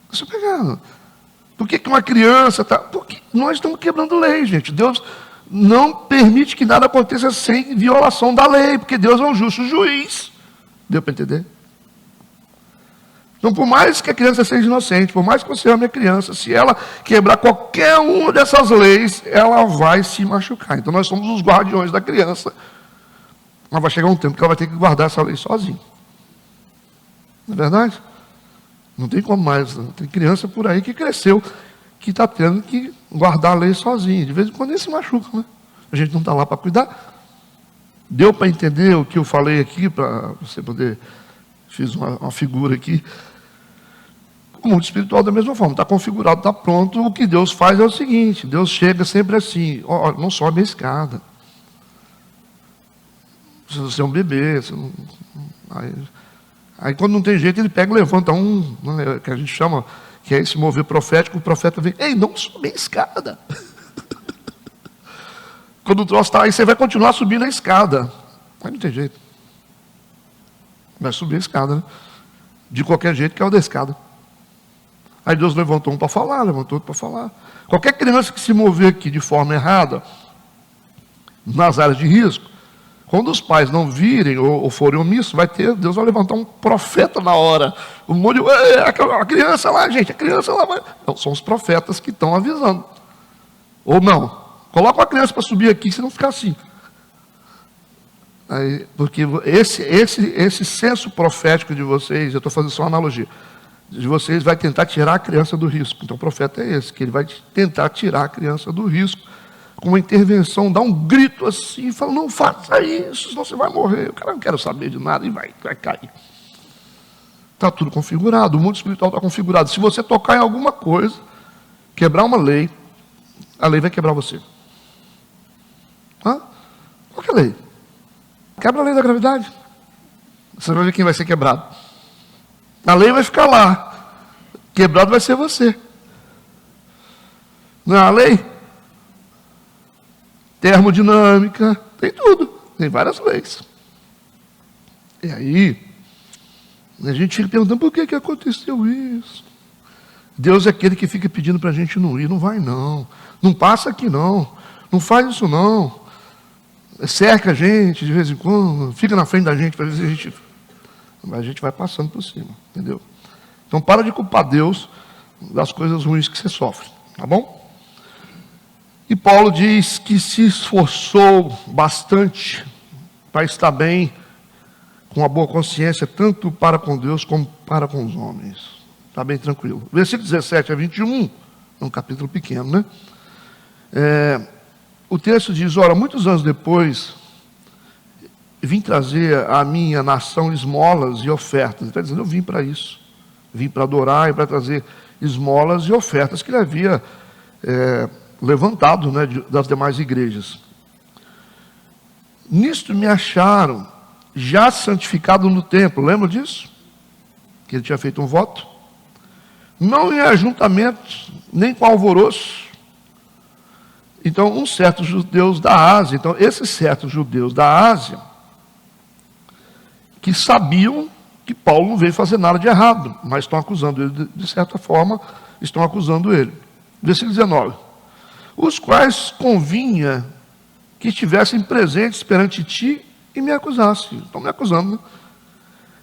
Isso é pecado. Por que uma criança está... Porque nós estamos quebrando lei, gente. Deus não permite que nada aconteça sem violação da lei, porque Deus é um justo juiz. Deu para entender? Então, por mais que a criança seja inocente, por mais que você ame a criança, se ela quebrar qualquer uma dessas leis, ela vai se machucar. Então, nós somos os guardiões da criança. Mas vai chegar um tempo que ela vai ter que guardar essa lei sozinha. Não é verdade? Não tem como mais. Tem criança por aí que cresceu, que está tendo que guardar a lei sozinha. De vez em quando ele se machuca, né? A gente não está lá para cuidar. Deu para entender o que eu falei aqui, para você poder... Fiz uma figura aqui. O mundo espiritual da mesma forma, está configurado, está pronto. O que Deus faz é o seguinte, Deus chega sempre assim, não sobe a escada. Você é um bebê. Aí quando não tem jeito, ele pega e levanta que a gente chama, que é esse mover profético, o profeta vem, ei, não sobe a escada. Quando o troço está aí, você vai continuar subindo a escada. Mas não tem jeito. Vai subir a escada, né? De qualquer jeito, que é o da escada. Aí Deus levantou um para falar, levantou outro para falar. Qualquer criança que se mover aqui de forma errada, nas áreas de risco, quando os pais não virem ou forem omissos, Deus vai levantar um profeta na hora. Um monte de... a criança lá, gente, a criança lá vai... Não, são os profetas que estão avisando. Ou não. Coloca uma criança para subir aqui, se não ficar assim. Aí, porque esse senso profético de vocês, eu estou fazendo só uma analogia, de vocês vai tentar tirar a criança do risco. Então o profeta é esse, que ele vai tentar tirar a criança do risco, com uma intervenção, dá um grito assim, fala, não faça isso, senão você vai morrer. O cara não quer saber de nada e vai cair. Está tudo configurado, o mundo espiritual está configurado. Se você tocar em alguma coisa, quebrar uma lei, a lei vai quebrar você. Hã? Qual que é a lei? Quebra a lei da gravidade. Você vai ver quem vai ser quebrado. A lei vai ficar lá. Quebrado vai ser você. Não é a lei? Termodinâmica, tem tudo. Tem várias leis. E aí, a gente fica perguntando, por que aconteceu isso? Deus é aquele que fica pedindo para a gente não ir. Não vai não. Não passa aqui não. Não faz isso não. Cerca a gente de vez em quando. Fica na frente da gente para ver se a gente vai passando por cima. Entendeu? Então para de culpar Deus das coisas ruins que você sofre. Tá bom? E Paulo diz que se esforçou bastante para estar bem, com uma boa consciência, tanto para com Deus como para com os homens. Está bem tranquilo. Versículo 17 a 21, é um capítulo pequeno, né? O texto diz, ora, muitos anos depois, vim trazer à minha nação esmolas e ofertas. Ele está dizendo, eu vim para isso. Vim para adorar e para trazer esmolas e ofertas que ele havia levantado, né, das demais igrejas. Nisto me acharam já santificado no templo. Lembra disso? Que ele tinha feito um voto. Não em ajuntamentos, nem com alvoroço. Então, uns certos judeus da Ásia, então esses certos judeus da Ásia, que sabiam que Paulo não veio fazer nada de errado, mas estão acusando ele, de certa forma, estão acusando ele. Versículo 19. Os quais convinha que estivessem presentes perante ti e me acusassem. Estão me acusando, né?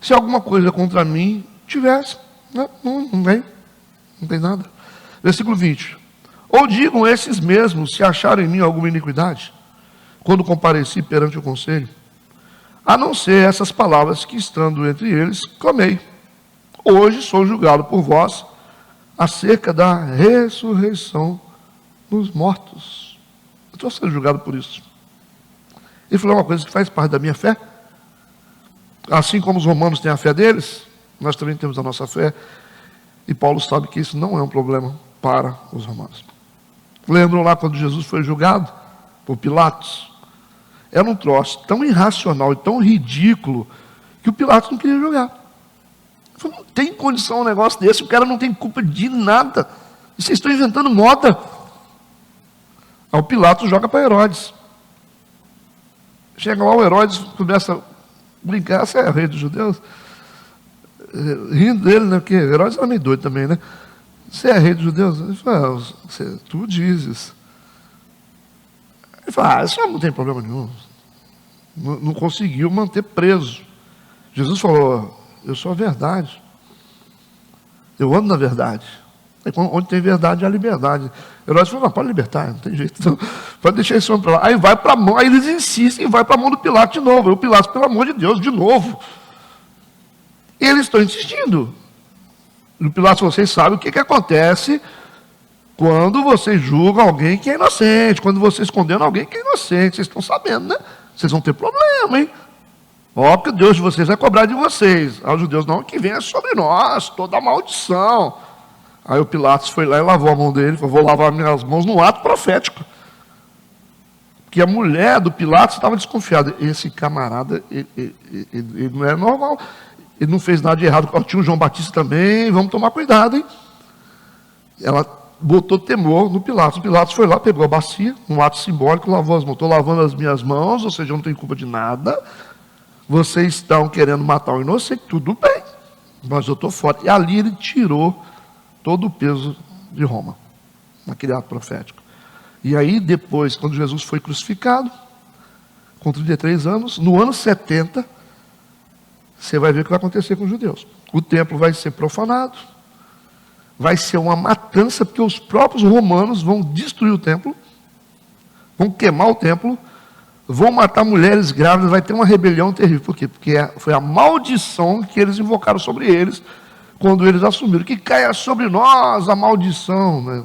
Se alguma coisa contra mim tivesse, né? Não tem nada. Versículo 20. Ou digam esses mesmos, se acharam em mim alguma iniquidade, quando compareci perante o conselho, a não ser essas palavras que, estando entre eles, clamei. Hoje sou julgado por vós acerca da ressurreição dos mortos. Eu estou sendo julgado por isso. Ele falou uma coisa que faz parte da minha fé. Assim como os romanos têm a fé deles, nós também temos a nossa fé. E Paulo sabe que isso não é um problema para os romanos. Lembram lá quando Jesus foi julgado por Pilatos? Era um troço tão irracional e tão ridículo que o Pilatos não queria julgar. Ele falou, não tem condição um negócio desse, o cara não tem culpa de nada. Vocês estão inventando moda. Aí o Pilatos joga para Herodes. Chega lá, o Herodes começa a brincar, você é rei dos judeus? Rindo dele, né? Porque Herodes era meio doido também, né? Você é rei dos judeus? Ele fala, tu dizes. Ele fala, isso não tem problema nenhum. Não conseguiu manter preso. Jesus falou, eu sou a verdade. Eu ando na verdade. Onde tem verdade, há liberdade. Herodes falou, não, pode libertar, não tem jeito. Não. Pode deixar esse homem para lá. Aí vai para a mão, aí eles insistem e vai para a mão do Pilatos de novo. Aí o Pilatos, pelo amor de Deus, de novo. E eles estão insistindo. O Pilatos, vocês sabem o que acontece quando vocês julgam alguém que é inocente, quando vocês condenam alguém que é inocente. Vocês estão sabendo, né? Vocês vão ter problema, hein? Ó, que o Deus de vocês vai cobrar de vocês. Aos judeus, não, que venha sobre nós, toda a maldição. Aí o Pilatos foi lá e lavou a mão dele, falou, vou lavar minhas mãos no ato profético. Porque a mulher do Pilatos estava desconfiada. Esse camarada, ele não é normal. Ele não fez nada de errado. Tinha o João Batista também, vamos tomar cuidado, hein? Ela botou temor no Pilatos. O Pilatos foi lá, pegou a bacia, um ato simbólico, lavou as mãos. Estou lavando as minhas mãos, ou seja, eu não tenho culpa de nada. Vocês estão querendo matar o inocente, tudo bem, mas eu estou fora. E ali ele tirou todo o peso de Roma, naquele ato profético. E aí depois, quando Jesus foi crucificado, com 33 anos, no ano 70, você vai ver o que vai acontecer com os judeus. O templo vai ser profanado, vai ser uma matança, porque os próprios romanos vão destruir o templo, vão queimar o templo, vão matar mulheres grávidas, vai ter uma rebelião terrível. Por quê? Porque foi a maldição que eles invocaram sobre eles, quando eles assumiram, que caia sobre nós a maldição. Né?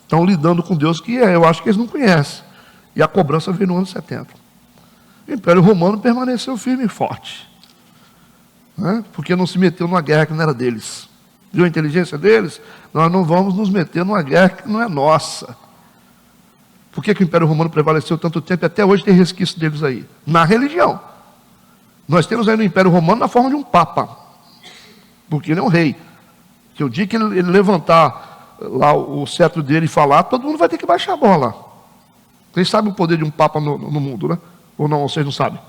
Estão lidando com Deus que eu acho que eles não conhecem. E a cobrança veio no ano 70. O Império Romano permaneceu firme e forte. Né? Porque não se meteu numa guerra que não era deles. Viu a inteligência deles? Nós não vamos nos meter numa guerra que não é nossa. Por que o Império Romano prevaleceu tanto tempo e até hoje tem resquício deles aí? Na religião. Nós temos aí no Império Romano na forma de um papa. Porque ele é um rei. Que o dia que ele levantar lá o cetro dele e falar, todo mundo vai ter que baixar a bola. Vocês sabem o poder de um papa no mundo, né? Ou não, vocês não sabem?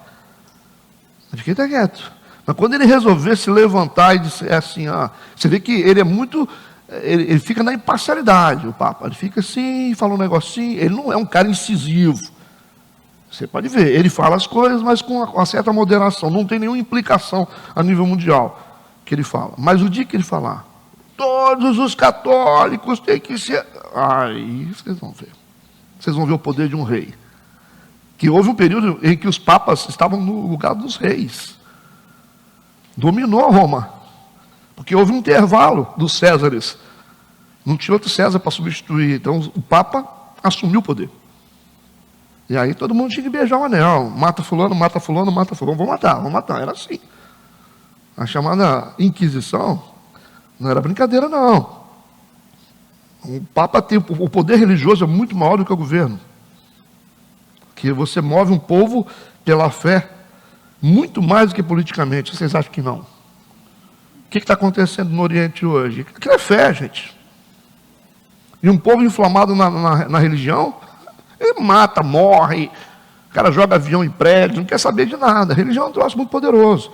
Fica quieto. Mas quando ele resolver se levantar e dizer assim, você vê que ele é muito... Ele fica na imparcialidade, o Papa. Ele fica assim, fala um negocinho. Ele não é um cara incisivo. Você pode ver, ele fala as coisas, mas com uma certa moderação. Não tem nenhuma implicação a nível mundial que ele fala. Mas o dia que ele falar, todos os católicos têm que ser... Aí vocês vão ver. Vocês vão ver o poder de um rei. Que houve um período em que os papas estavam no lugar dos reis. Dominou Roma. Porque houve um intervalo dos Césares. Não tinha outro César para substituir. Então o Papa assumiu o poder. E aí todo mundo tinha que beijar o anel. Mata fulano, mata fulano, mata fulano. Vamos matar. Era assim. A chamada Inquisição não era brincadeira, não. O Papa tem o poder religioso é muito maior do que o governo. Que você move um povo pela fé muito mais do que politicamente. Vocês acham que não? O que está acontecendo no Oriente hoje? Aquilo é fé, gente. E um povo inflamado na religião, ele mata, morre, o cara joga avião em prédio, não quer saber de nada. A religião é um troço muito poderoso.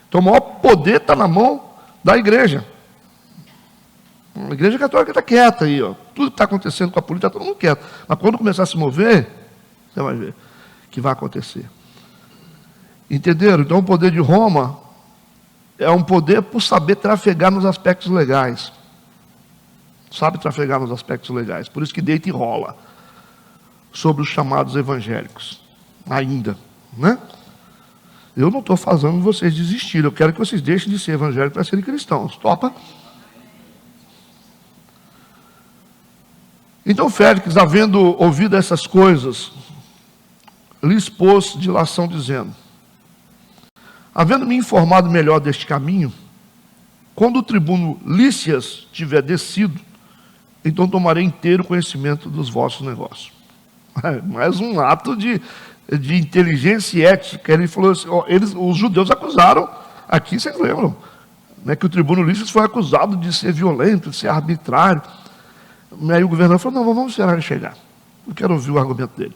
Então o maior poder está na mão da igreja. A igreja católica está quieta aí, ó. Tudo que está acontecendo com a política, está todo mundo quieto. Mas quando começar a se mover, você vai ver que vai acontecer. Entenderam? Então o poder de Roma é um poder por saber trafegar nos aspectos legais. Sabe trafegar nos aspectos legais. Por isso que deita e rola sobre os chamados evangélicos. Ainda, né? Eu não estou fazendo vocês desistirem. Eu quero que vocês deixem de ser evangélicos para serem cristãos. Topa? Então Félix, havendo ouvido essas coisas, lhe expôs dilação dizendo: havendo me informado melhor deste caminho, quando o tribuno Lícias tiver descido, então tomarei inteiro conhecimento dos vossos negócios. Mais um ato de inteligência e ética. Ele falou assim, os judeus acusaram, aqui vocês lembram, né, que o tribuno Lícias foi acusado de ser violento, de ser arbitrário. E aí o governador falou, não, vamos esperar ele chegar. Eu quero ouvir o argumento dele.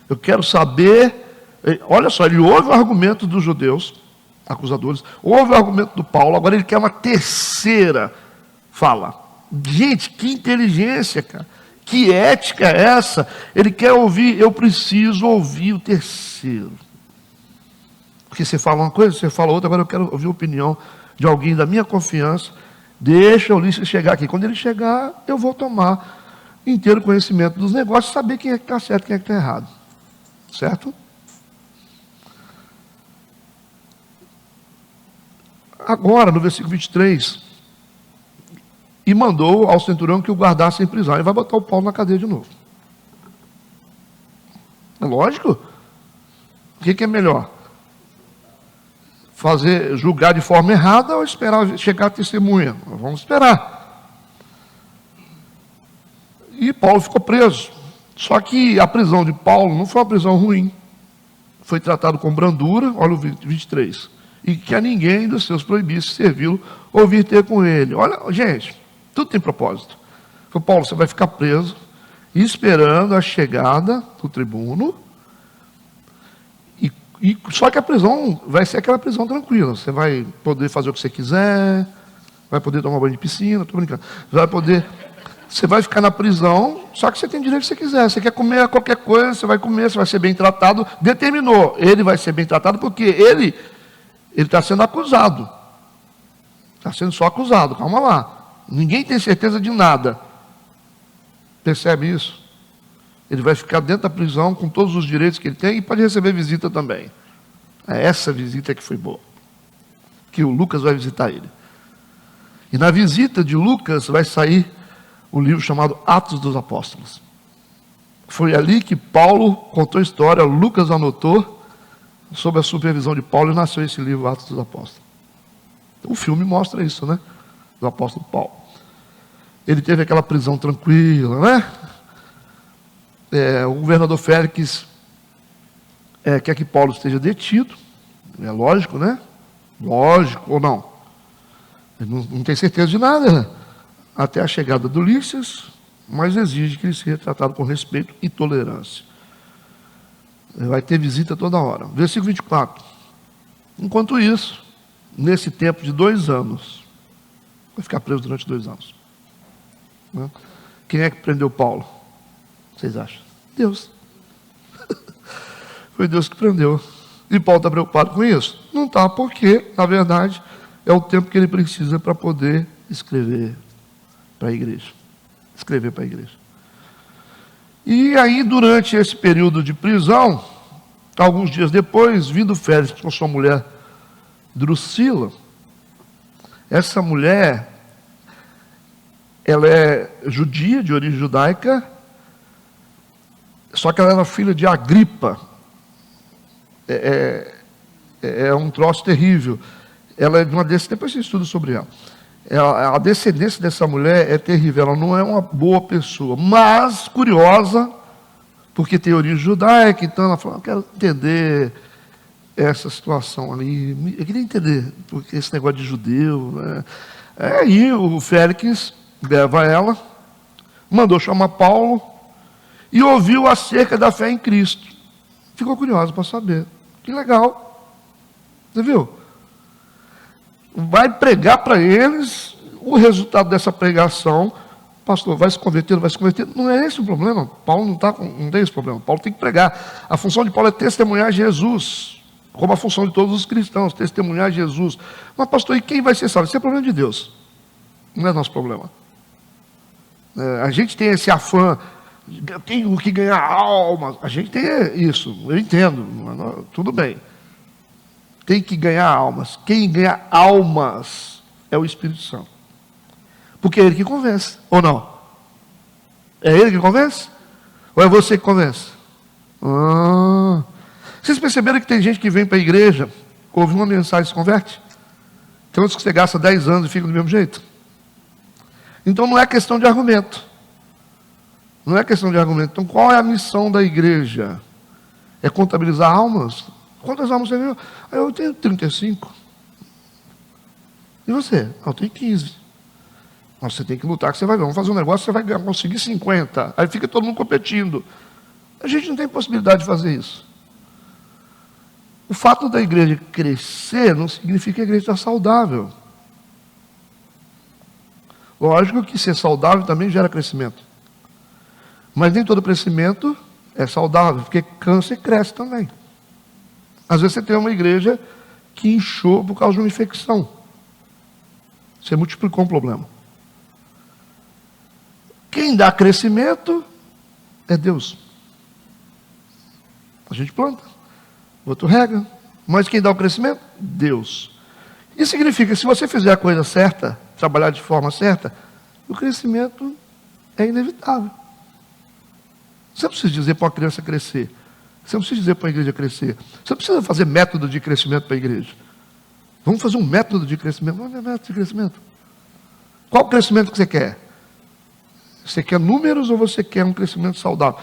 Eu quero saber... Olha só, ele ouve o argumento dos judeus, acusadores, ouve o argumento do Paulo, agora ele quer uma terceira fala. Gente, que inteligência, cara. Que ética é essa? Ele quer ouvir, eu preciso ouvir o terceiro. Porque você fala uma coisa, você fala outra, agora eu quero ouvir a opinião de alguém da minha confiança. Deixa o Ulisses chegar aqui. Quando ele chegar, eu vou tomar inteiro conhecimento dos negócios, saber quem é que está certo e quem é que está errado. Certo? Agora, no versículo 23, e mandou ao centurião que o guardasse em prisão. Ele vai botar o Paulo na cadeia de novo. É lógico. O que é melhor? Julgar de forma errada ou esperar chegar a testemunha? Vamos esperar. E Paulo ficou preso. Só que a prisão de Paulo não foi uma prisão ruim. Foi tratado com brandura, olha o 23. E que a ninguém dos seus proibisse servi-lo ou vir ter com ele. Olha, gente, tudo tem propósito. Falou, Paulo, você vai ficar preso, esperando a chegada do tribuno, só que a prisão vai ser aquela prisão tranquila. Você vai poder fazer o que você quiser, vai poder tomar banho de piscina, estou brincando. Você vai ficar na prisão, só que você tem direito que você quiser. Você quer comer qualquer coisa, você vai comer, você vai ser bem tratado. Determinou, ele vai ser bem tratado porque ele está sendo acusado. Está sendo só acusado, calma lá. Ninguém tem certeza de nada. Percebe isso? Ele vai ficar dentro da prisão com todos os direitos que ele tem e pode receber visita também. É essa visita que foi boa. Que o Lucas vai visitar ele. E na visita de Lucas vai sair o livro chamado Atos dos Apóstolos. Foi ali que Paulo contou a história, Lucas anotou, sob a supervisão de Paulo, e nasceu esse livro, Atos dos Apóstolos. O filme mostra isso, né? Do apóstolo Paulo. Ele teve aquela prisão tranquila, né? O governador Félix quer que Paulo esteja detido. É lógico, né? Lógico ou não? Ele não tem certeza de nada, né? Até a chegada do Lícias, mas exige que ele seja tratado com respeito e tolerância. Vai ter visita toda hora. Versículo 24. Enquanto isso, nesse tempo de 2 anos, vai ficar preso durante 2 anos. Né? Quem é que prendeu Paulo? Vocês acham? Deus. Foi Deus que prendeu. E Paulo está preocupado com isso? Não está, porque, na verdade, é o tempo que ele precisa para poder escrever para a igreja. Escrever para a igreja. E aí, durante esse período de prisão, alguns dias depois, vindo Félix com sua mulher Drusila, essa mulher, ela é judia, de origem judaica, só que ela era filha de Agripa. É um troço terrível. Ela é de uma descendência, depois você estuda sobre ela. A descendência dessa mulher é terrível, ela não é uma boa pessoa, mas curiosa, porque tem origem judaica, então ela falou, eu quero entender essa situação ali, eu queria entender, porque esse negócio de judeu, né? Aí o Félix leva ela, mandou chamar Paulo, e ouviu acerca da fé em Cristo. Ficou curioso para saber. Que legal. Você viu? Vai pregar para eles, o resultado dessa pregação, pastor, vai se converter, não vai se converter. Não é esse o problema. Paulo não tem esse problema. Paulo tem que pregar. A função de Paulo é testemunhar Jesus, como a função de todos os cristãos, testemunhar Jesus. Mas, pastor, e quem vai ser salvo? Isso é problema de Deus. Não é nosso problema. A gente tem esse afã, eu tenho que ganhar almas. A gente tem isso, eu entendo, tudo bem. Tem que ganhar almas. Quem ganha almas é o Espírito Santo. Porque é ele que convence, ou não? É ele que convence? Ou é você que convence? Vocês perceberam que tem gente que vem para a igreja, ouve uma mensagem e se converte? Tem outros que você gasta 10 anos e fica do mesmo jeito. Então não é questão de argumento. Não é questão de argumento. Então qual é a missão da igreja? É contabilizar almas? Quantas almas você viu? Eu tenho 35. E você? Eu tenho 15. Você tem que lutar, que você vai ver. Vamos fazer um negócio, você vai conseguir 50. Aí fica todo mundo competindo. A gente não tem possibilidade de fazer isso. O fato da igreja crescer não significa que a igreja está saudável. Lógico que ser saudável também gera crescimento. Mas nem todo crescimento é saudável, porque câncer cresce também. Às vezes você tem uma igreja que inchou por causa de uma infecção. Você multiplicou um problema. Quem dá crescimento é Deus. A gente planta, o outro rega. Mas quem dá o crescimento? Deus. Isso significa que se você fizer a coisa certa, trabalhar de forma certa, o crescimento é inevitável. Você não precisa dizer para uma criança crescer. Você não precisa dizer para a igreja crescer. Você não precisa fazer método de crescimento para a igreja. Vamos fazer um método de crescimento. Vamos fazer método de crescimento. Qual o crescimento que você quer? Você quer números ou você quer um crescimento saudável?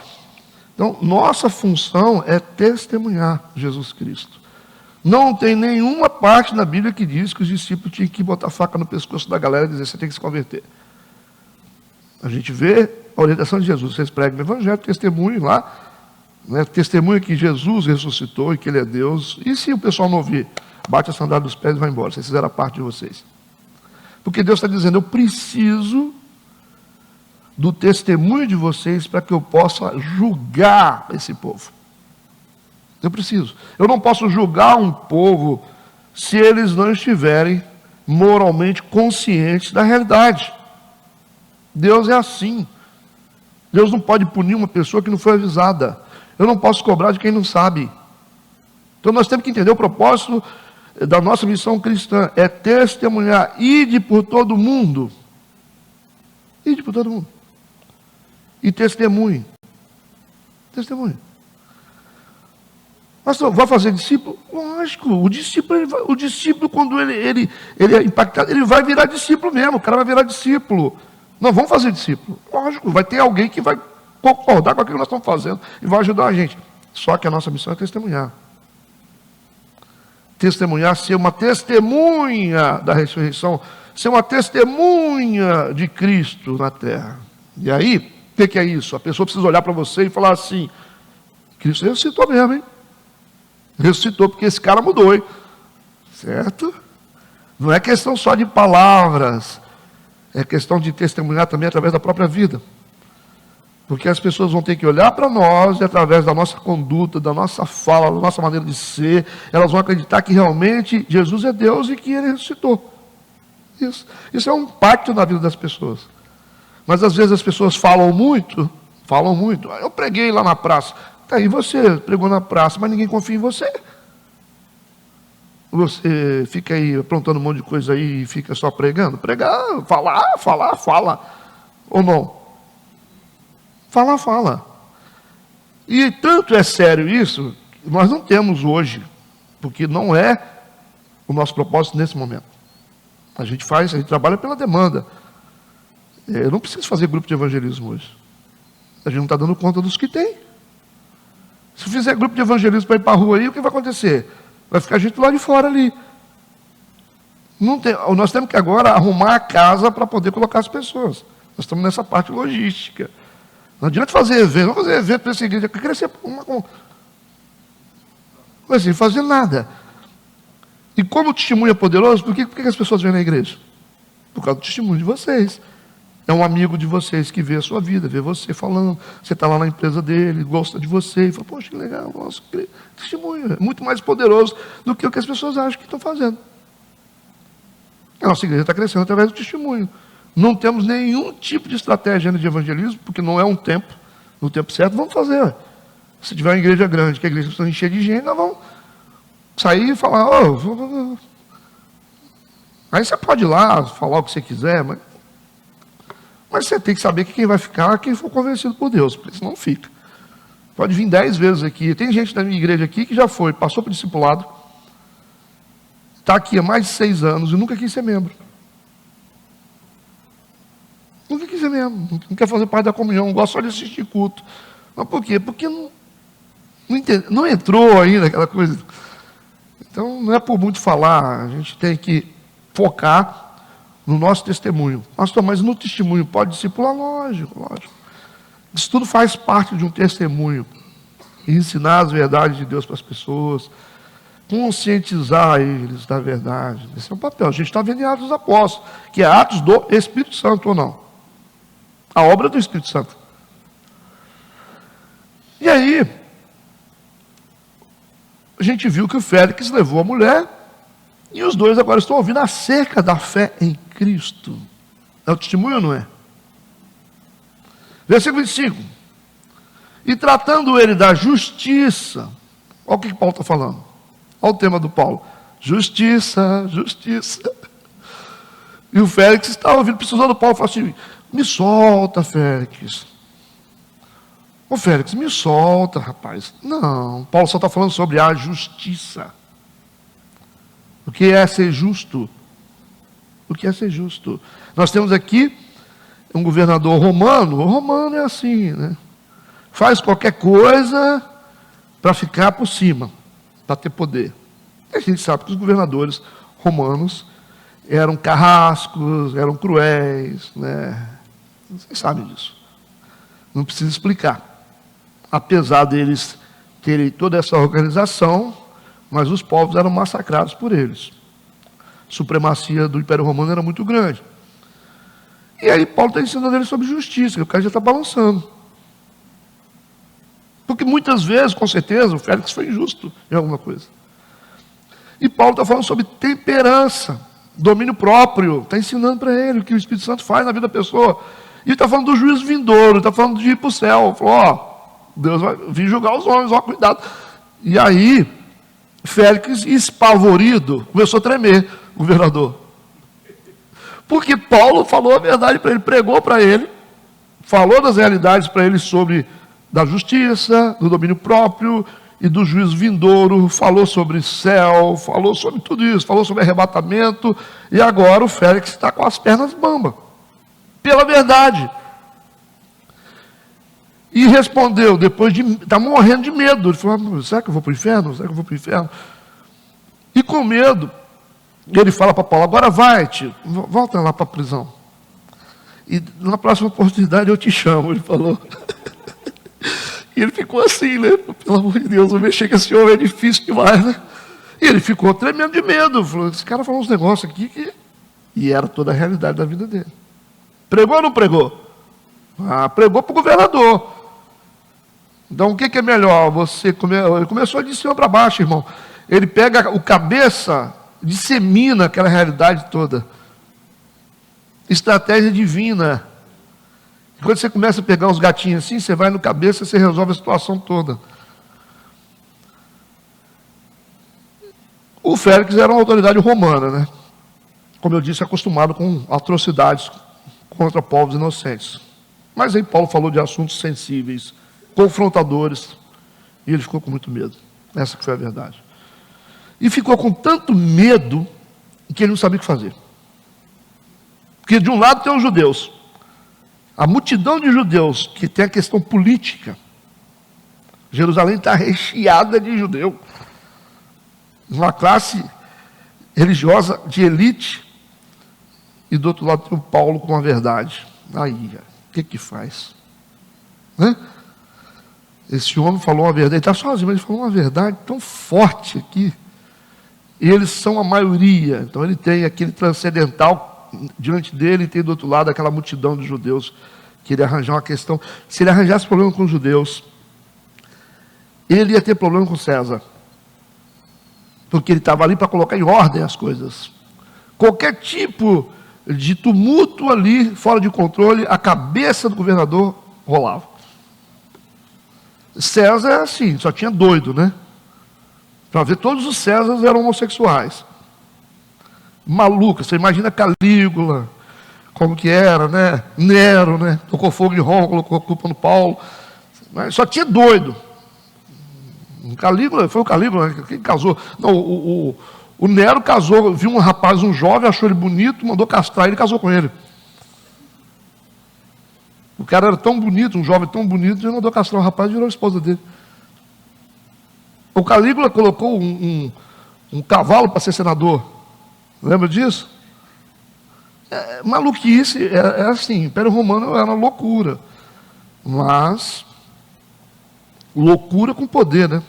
Então, nossa função é testemunhar Jesus Cristo. Não tem nenhuma parte na Bíblia que diz que os discípulos tinham que botar a faca no pescoço da galera e dizer, você tem que se converter. A gente vê a orientação de Jesus. Vocês pregam o evangelho, testemunhem lá, né? Testemunha que Jesus ressuscitou e que Ele é Deus. E se o pessoal não ouvir, bate a sandália dos pés e vai embora. Vocês fizeram a parte de vocês. Porque Deus está dizendo, eu preciso do testemunho de vocês para que eu possa julgar esse povo. Eu preciso. Eu não posso julgar um povo se eles não estiverem moralmente conscientes da realidade. Deus é assim. Deus não pode punir uma pessoa que não foi avisada. Eu não posso cobrar de quem não sabe. Então nós temos que entender o propósito da nossa missão cristã. É testemunhar. Ide por todo mundo. Ide por todo mundo. E testemunhe. Testemunhe. Pastor, vai fazer discípulo? Lógico, o discípulo quando ele é impactado, ele vai virar discípulo mesmo, o cara vai virar discípulo. Nós vamos fazer discípulo. Lógico, vai ter alguém que vai concordar com aquilo que nós estamos fazendo e vai ajudar a gente. Só que a nossa missão é testemunhar. Testemunhar, ser uma testemunha da ressurreição, ser uma testemunha de Cristo na terra. E aí, o que é isso? A pessoa precisa olhar para você e falar assim, Cristo ressuscitou mesmo, hein? Ressuscitou porque esse cara mudou, hein? Certo? Não é questão só de palavras, é questão de testemunhar também através da própria vida. Porque as pessoas vão ter que olhar para nós e através da nossa conduta, da nossa fala, da nossa maneira de ser, elas vão acreditar que realmente Jesus é Deus e que Ele ressuscitou. Isso é um impacto na vida das pessoas. Mas às vezes as pessoas falam muito. Eu preguei lá na praça. Tá aí, você pregou na praça, mas ninguém confia em você. Você fica aí aprontando um monte de coisa aí e fica só pregando. Pregar, fala. Ou não? Fala. E tanto é sério isso, nós não temos hoje, porque não é o nosso propósito nesse momento. A gente trabalha pela demanda. Eu não preciso fazer grupo de evangelismo hoje. A gente não está dando conta dos que tem. Se fizer grupo de evangelismo para ir para a rua aí, o que vai acontecer? Vai ficar gente lá de fora ali. Nós temos que agora arrumar a casa para poder colocar as pessoas. Nós estamos nessa parte logística. Não adianta fazer evento, vamos fazer evento para essa igreja, crescer sem fazer nada. E como o testemunho é poderoso, por que as pessoas vêm na igreja? Por causa do testemunho de vocês. É um amigo de vocês que vê a sua vida, vê você falando, você está lá na empresa dele, gosta de você, e fala, poxa, que legal, nossa, testemunho é muito mais poderoso do que o que as pessoas acham que estão fazendo. A nossa igreja está crescendo através do testemunho. Não temos nenhum tipo de estratégia de evangelismo, porque não é um tempo, no tempo certo, vamos fazer. Se tiver uma igreja grande, que a igreja precisa encher de gente, nós vamos sair e falar, aí você pode ir lá, falar o que você quiser, mas você tem que saber que quem vai ficar é quem for convencido por Deus, porque senão não fica. Pode vir 10 vezes aqui. Tem gente da minha igreja aqui que já passou por discipulado, está aqui há mais de 6 anos e nunca quis ser membro. Nunca quis ser membro, não quer fazer parte da comunhão, gosta só de assistir culto. Mas por quê? Porque não entrou ainda aquela coisa. Então não é por muito falar, a gente tem que focar no nosso testemunho. Pastor, mas no testemunho pode discipular? Lógico. Isso tudo faz parte de um testemunho. Ensinar as verdades de Deus para as pessoas, conscientizar eles da verdade. Esse é o papel. A gente está vendo em Atos dos Apóstolos, que é Atos do Espírito Santo ou não? A obra do Espírito Santo. E aí, a gente viu que o Félix levou a mulher, e os dois agora estão ouvindo acerca da fé em Cristo. É o testemunho ou não é? Versículo 25. E tratando ele da justiça, olha o que Paulo está falando. Olha o tema do Paulo. Justiça. E o Félix está ouvindo, precisando do Paulo, fala assim, me solta, Félix. Ô Félix, me solta, rapaz. Não, Paulo só está falando sobre a justiça. O que é ser justo? O que é ser justo? Nós temos aqui um governador romano. O romano é assim, né? Faz qualquer coisa para ficar por cima, para ter poder. E a gente sabe que os governadores romanos eram carrascos, eram cruéis, né? Vocês sabem disso. Não precisa explicar. Apesar deles terem toda essa organização, mas os povos eram massacrados por eles. A supremacia do Império Romano era muito grande. E aí Paulo está ensinando eles sobre justiça, que o cara já está balançando. Porque muitas vezes, com certeza, o Félix foi injusto em alguma coisa. E Paulo está falando sobre temperança, domínio próprio, está ensinando para ele o que o Espírito Santo faz na vida da pessoa. E está falando do juízo vindouro, está falando de ir para o céu. Falou, ó, Deus vai vir julgar os homens, ó, cuidado. E aí, Félix, espavorido, começou a tremer, o governador. Porque Paulo falou a verdade para ele, pregou para ele, falou das realidades para ele sobre da justiça, do domínio próprio e do juízo vindouro, falou sobre céu, falou sobre tudo isso, falou sobre arrebatamento, e agora o Félix está com as pernas bambas, pela verdade. E respondeu, depois de estar morrendo de medo, ele falou, será que eu vou para o inferno? Será que eu vou para o inferno? E com medo, ele fala para Paulo, agora vai, tio, volta lá para a prisão. E na próxima oportunidade eu te chamo, ele falou. E ele ficou assim, né? Pelo amor de Deus, eu mexer com esse homem é difícil demais, né? E ele ficou tremendo de medo. Falou, esse cara falou uns negócios aqui que... E era toda a realidade da vida dele. Pregou ou não pregou? Ah, pregou para o governador. Então o que é melhor? Ele começou de cima para baixo, irmão. Ele pega o cabeça, dissemina aquela realidade toda. Estratégia divina. Quando você começa a pegar uns gatinhos assim, você vai no cabeça e você resolve a situação toda. O Félix era uma autoridade romana, né? Como eu disse, acostumado com atrocidades contra povos inocentes. Mas aí Paulo falou de assuntos sensíveis, confrontadores, e ele ficou com muito medo. Essa que foi a verdade. E ficou com tanto medo que ele não sabia o que fazer. Porque de um lado tem os judeus. A multidão de judeus que tem a questão política. Jerusalém está recheada de judeu. Uma classe religiosa de elite. E do outro lado tem o Paulo com a verdade. Aí, o que faz? Né? Esse homem falou uma verdade, ele está sozinho, mas ele falou uma verdade tão forte aqui. E eles são a maioria. Então ele tem aquele transcendental diante dele, e tem do outro lado aquela multidão de judeus que ele arranjar uma questão. Se ele arranjasse problema com os judeus, ele ia ter problema com César, porque ele estava ali para colocar em ordem as coisas. Qualquer tipo de tumulto ali, fora de controle, a cabeça do governador rolava. César é assim, só tinha doido, né? Para ver, todos os Césares eram homossexuais. Maluca, você imagina Calígula, como que era, né? Nero, né? Tocou fogo em Roma, colocou a culpa no Paulo. Mas só tinha doido. Calígula, foi o Calígula, né? Quem casou? Não, o Nero casou, viu um rapaz, um jovem, achou ele bonito, mandou castrar ele e casou com ele. O cara era tão bonito, um jovem tão bonito, ele mandou castrar o rapaz e virou a esposa dele. O Calígula colocou um cavalo para ser senador. Lembra disso? Maluquice, é assim, o Império Romano era uma loucura. Mas, loucura com poder, né?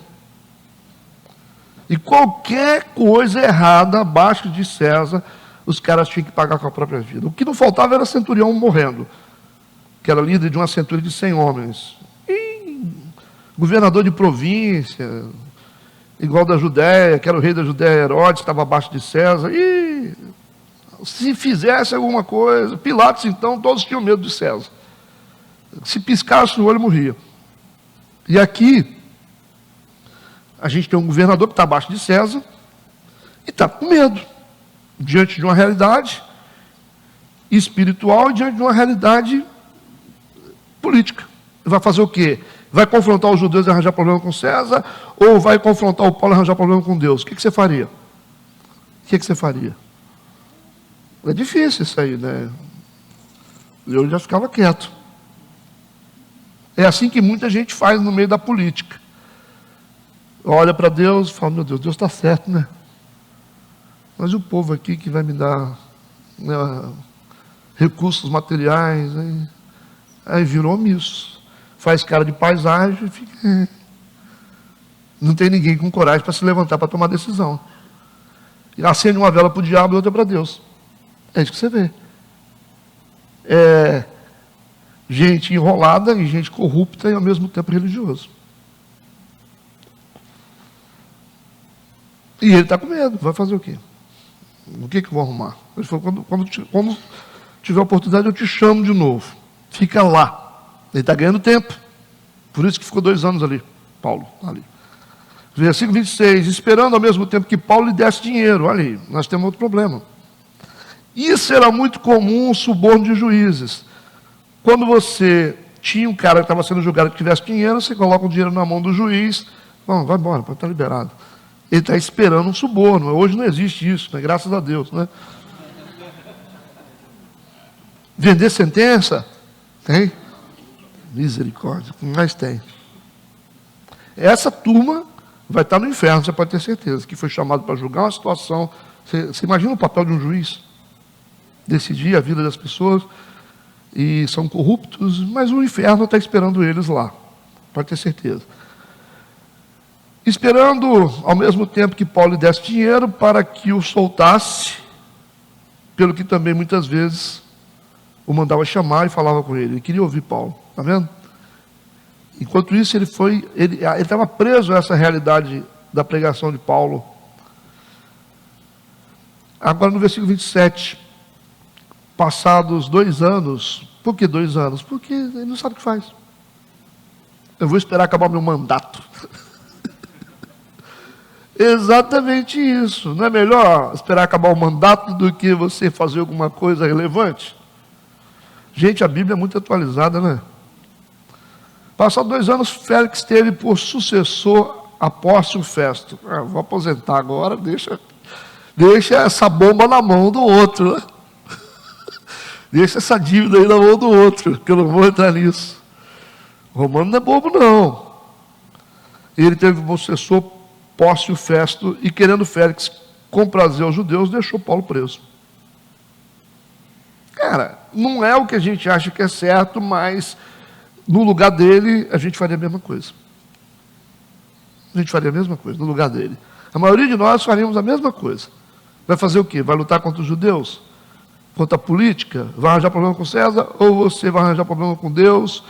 E qualquer coisa errada abaixo de César, os caras tinham que pagar com a própria vida. O que não faltava era centurião morrendo, que era líder de uma centúria de 100 homens. E governador de província, igual da Judéia, que era o rei da Judéia, Herodes, estava abaixo de César. E se fizesse alguma coisa, Pilatos então, todos tinham medo de César. Se piscasse o olho, morria. E aqui, a gente tem um governador que está abaixo de César e está com medo, diante de uma realidade espiritual e diante de uma realidade política. Vai fazer o quê? Vai confrontar os judeus e arranjar problema com César? Ou vai confrontar o Paulo e arranjar problema com Deus? O que você faria? O que você faria? É difícil isso aí, né? Eu já ficava quieto. É assim que muita gente faz no meio da política. Olha para Deus e fala, meu Deus, Deus está certo, né? Mas o povo aqui que vai me dar, né, recursos materiais, né? Aí virou omisso. Faz cara de paisagem e fica... Não tem ninguém com coragem para se levantar para tomar decisão. E acende uma vela para o diabo e outra para Deus. É isso que você vê. Gente enrolada e gente corrupta e ao mesmo tempo religioso. E ele está com medo. Vai fazer o quê? O que eu vou arrumar? Ele falou, quando tiver oportunidade eu te chamo de novo. Fica lá. Ele está ganhando tempo. Por isso que ficou 2 anos ali, Paulo, ali. Versículo 26, esperando ao mesmo tempo que Paulo lhe desse dinheiro. Olha aí, nós temos outro problema. Isso era muito comum, um suborno de juízes. Quando você tinha um cara que estava sendo julgado que tivesse dinheiro, você coloca o dinheiro na mão do juiz, bom, vai embora, pode estar liberado. Ele está esperando um suborno. Hoje não existe isso, né? Graças a Deus, né? Vender sentença? Tem? Misericórdia, mas tem. Essa turma vai estar no inferno, você pode ter certeza, que foi chamado para julgar uma situação. Você imagina o papel de um juiz? Decidir a vida das pessoas, e são corruptos, mas o inferno está esperando eles lá, pode ter certeza. Esperando, ao mesmo tempo que Paulo lhe desse dinheiro, para que o soltasse, pelo que também muitas vezes o mandava chamar e falava com ele. Ele queria ouvir Paulo, está vendo? Enquanto isso, ele estava preso a essa realidade da pregação de Paulo. Agora no versículo 27, passados 2 anos, por que 2 anos? Porque ele não sabe o que faz. Eu vou esperar acabar meu mandato. Exatamente isso. Não é melhor esperar acabar o mandato do que você fazer alguma coisa relevante? Gente, a Bíblia é muito atualizada, né? Passados 2 anos, Félix teve por sucessor Apóstolo Festo. Vou aposentar agora, deixa essa bomba na mão do outro, né? Deixa essa dívida aí na mão do outro, que eu não vou entrar nisso. O romano não é bobo, não. Ele teve por sucessor Pórcio Festo, e querendo Félix comprazer aos judeus, deixou Paulo preso. Cara, não é o que a gente acha que é certo, mas no lugar dele, a gente faria a mesma coisa. A gente faria a mesma coisa no lugar dele. A maioria de nós faríamos a mesma coisa. Vai fazer o quê? Vai lutar contra os judeus? Contra a política? Vai arranjar problema com César? Ou você vai arranjar problema com Deus?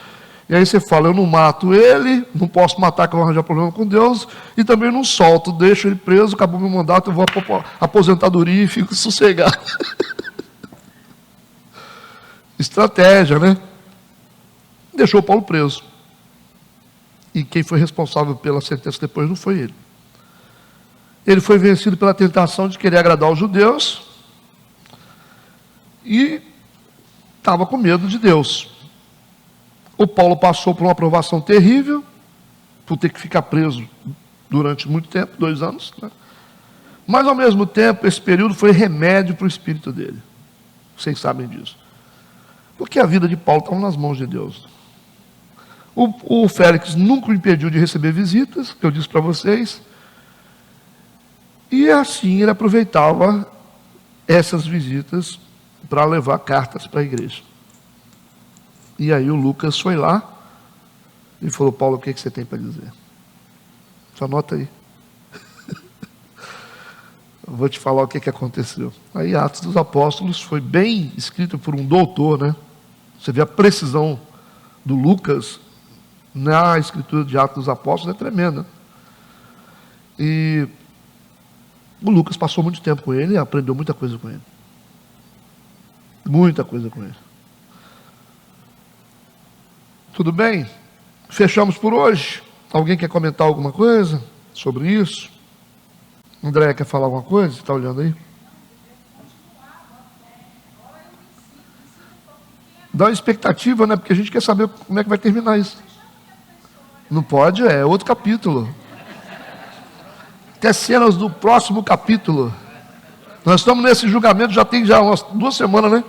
E aí você fala, eu não mato ele, não posso matar que eu vou arranjar problema com Deus, e também não solto, deixo ele preso, acabou meu mandato, eu vou aposentadoria e fico sossegado. Estratégia, né? Deixou Paulo preso. E quem foi responsável pela sentença depois não foi ele. Ele foi vencido pela tentação de querer agradar os judeus e estava com medo de Deus. O Paulo passou por uma provação terrível, por ter que ficar preso durante muito tempo, 2 anos, né? Mas ao mesmo tempo, esse período foi remédio para o espírito dele. Vocês sabem disso. Porque a vida de Paulo estava nas mãos de Deus. O Félix nunca o impediu de receber visitas, que eu disse para vocês. E assim ele aproveitava essas visitas para levar cartas para a igreja. E aí o Lucas foi lá e falou, Paulo, o que você tem para dizer? Só anota aí. Eu vou te falar o que aconteceu. Aí Atos dos Apóstolos foi bem escrito por um doutor, né? Você vê a precisão do Lucas na escritura de Atos dos Apóstolos, é tremenda. E o Lucas passou muito tempo com ele e aprendeu muita coisa com ele. Muita coisa com ele. Tudo bem? Fechamos por hoje. Alguém quer comentar alguma coisa sobre isso? Andréia quer falar alguma coisa? Você está olhando aí? Dá uma expectativa, né? Porque a gente quer saber como é que vai terminar isso. Não pode, é outro capítulo. Até cenas do próximo capítulo. Nós estamos nesse julgamento, já tem umas 2 semanas, né?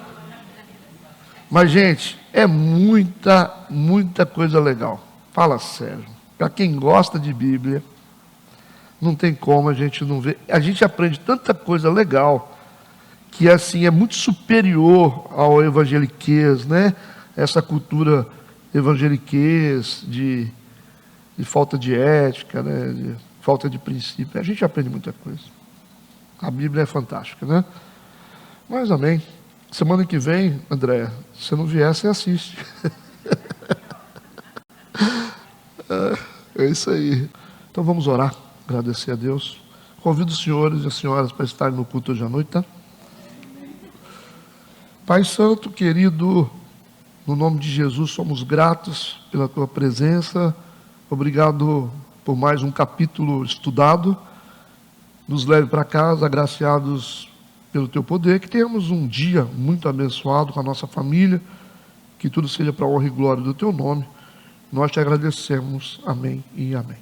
Mas, gente, é muita coisa legal. Fala sério. Para quem gosta de Bíblia, não tem como a gente não ver. A gente aprende tanta coisa legal, que assim é muito superior ao evangeliquez, né? essa cultura evangeliquez, de falta de ética, né? De falta de princípio. A gente aprende muita coisa. A Bíblia é fantástica, né? Mas amém. Semana que vem, André, se não vier, você assiste. É isso aí. Então vamos orar, agradecer a Deus. Convido os senhores e as senhoras para estarem no culto hoje à noite, tá? Pai Santo, querido, no nome de Jesus, somos gratos pela tua presença. Obrigado por mais um capítulo estudado. Nos leve para casa, agraciados pelo teu poder. Que tenhamos um dia muito abençoado com a nossa família. Que tudo seja para a honra e glória do teu nome. Nós te agradecemos. Amém e amém.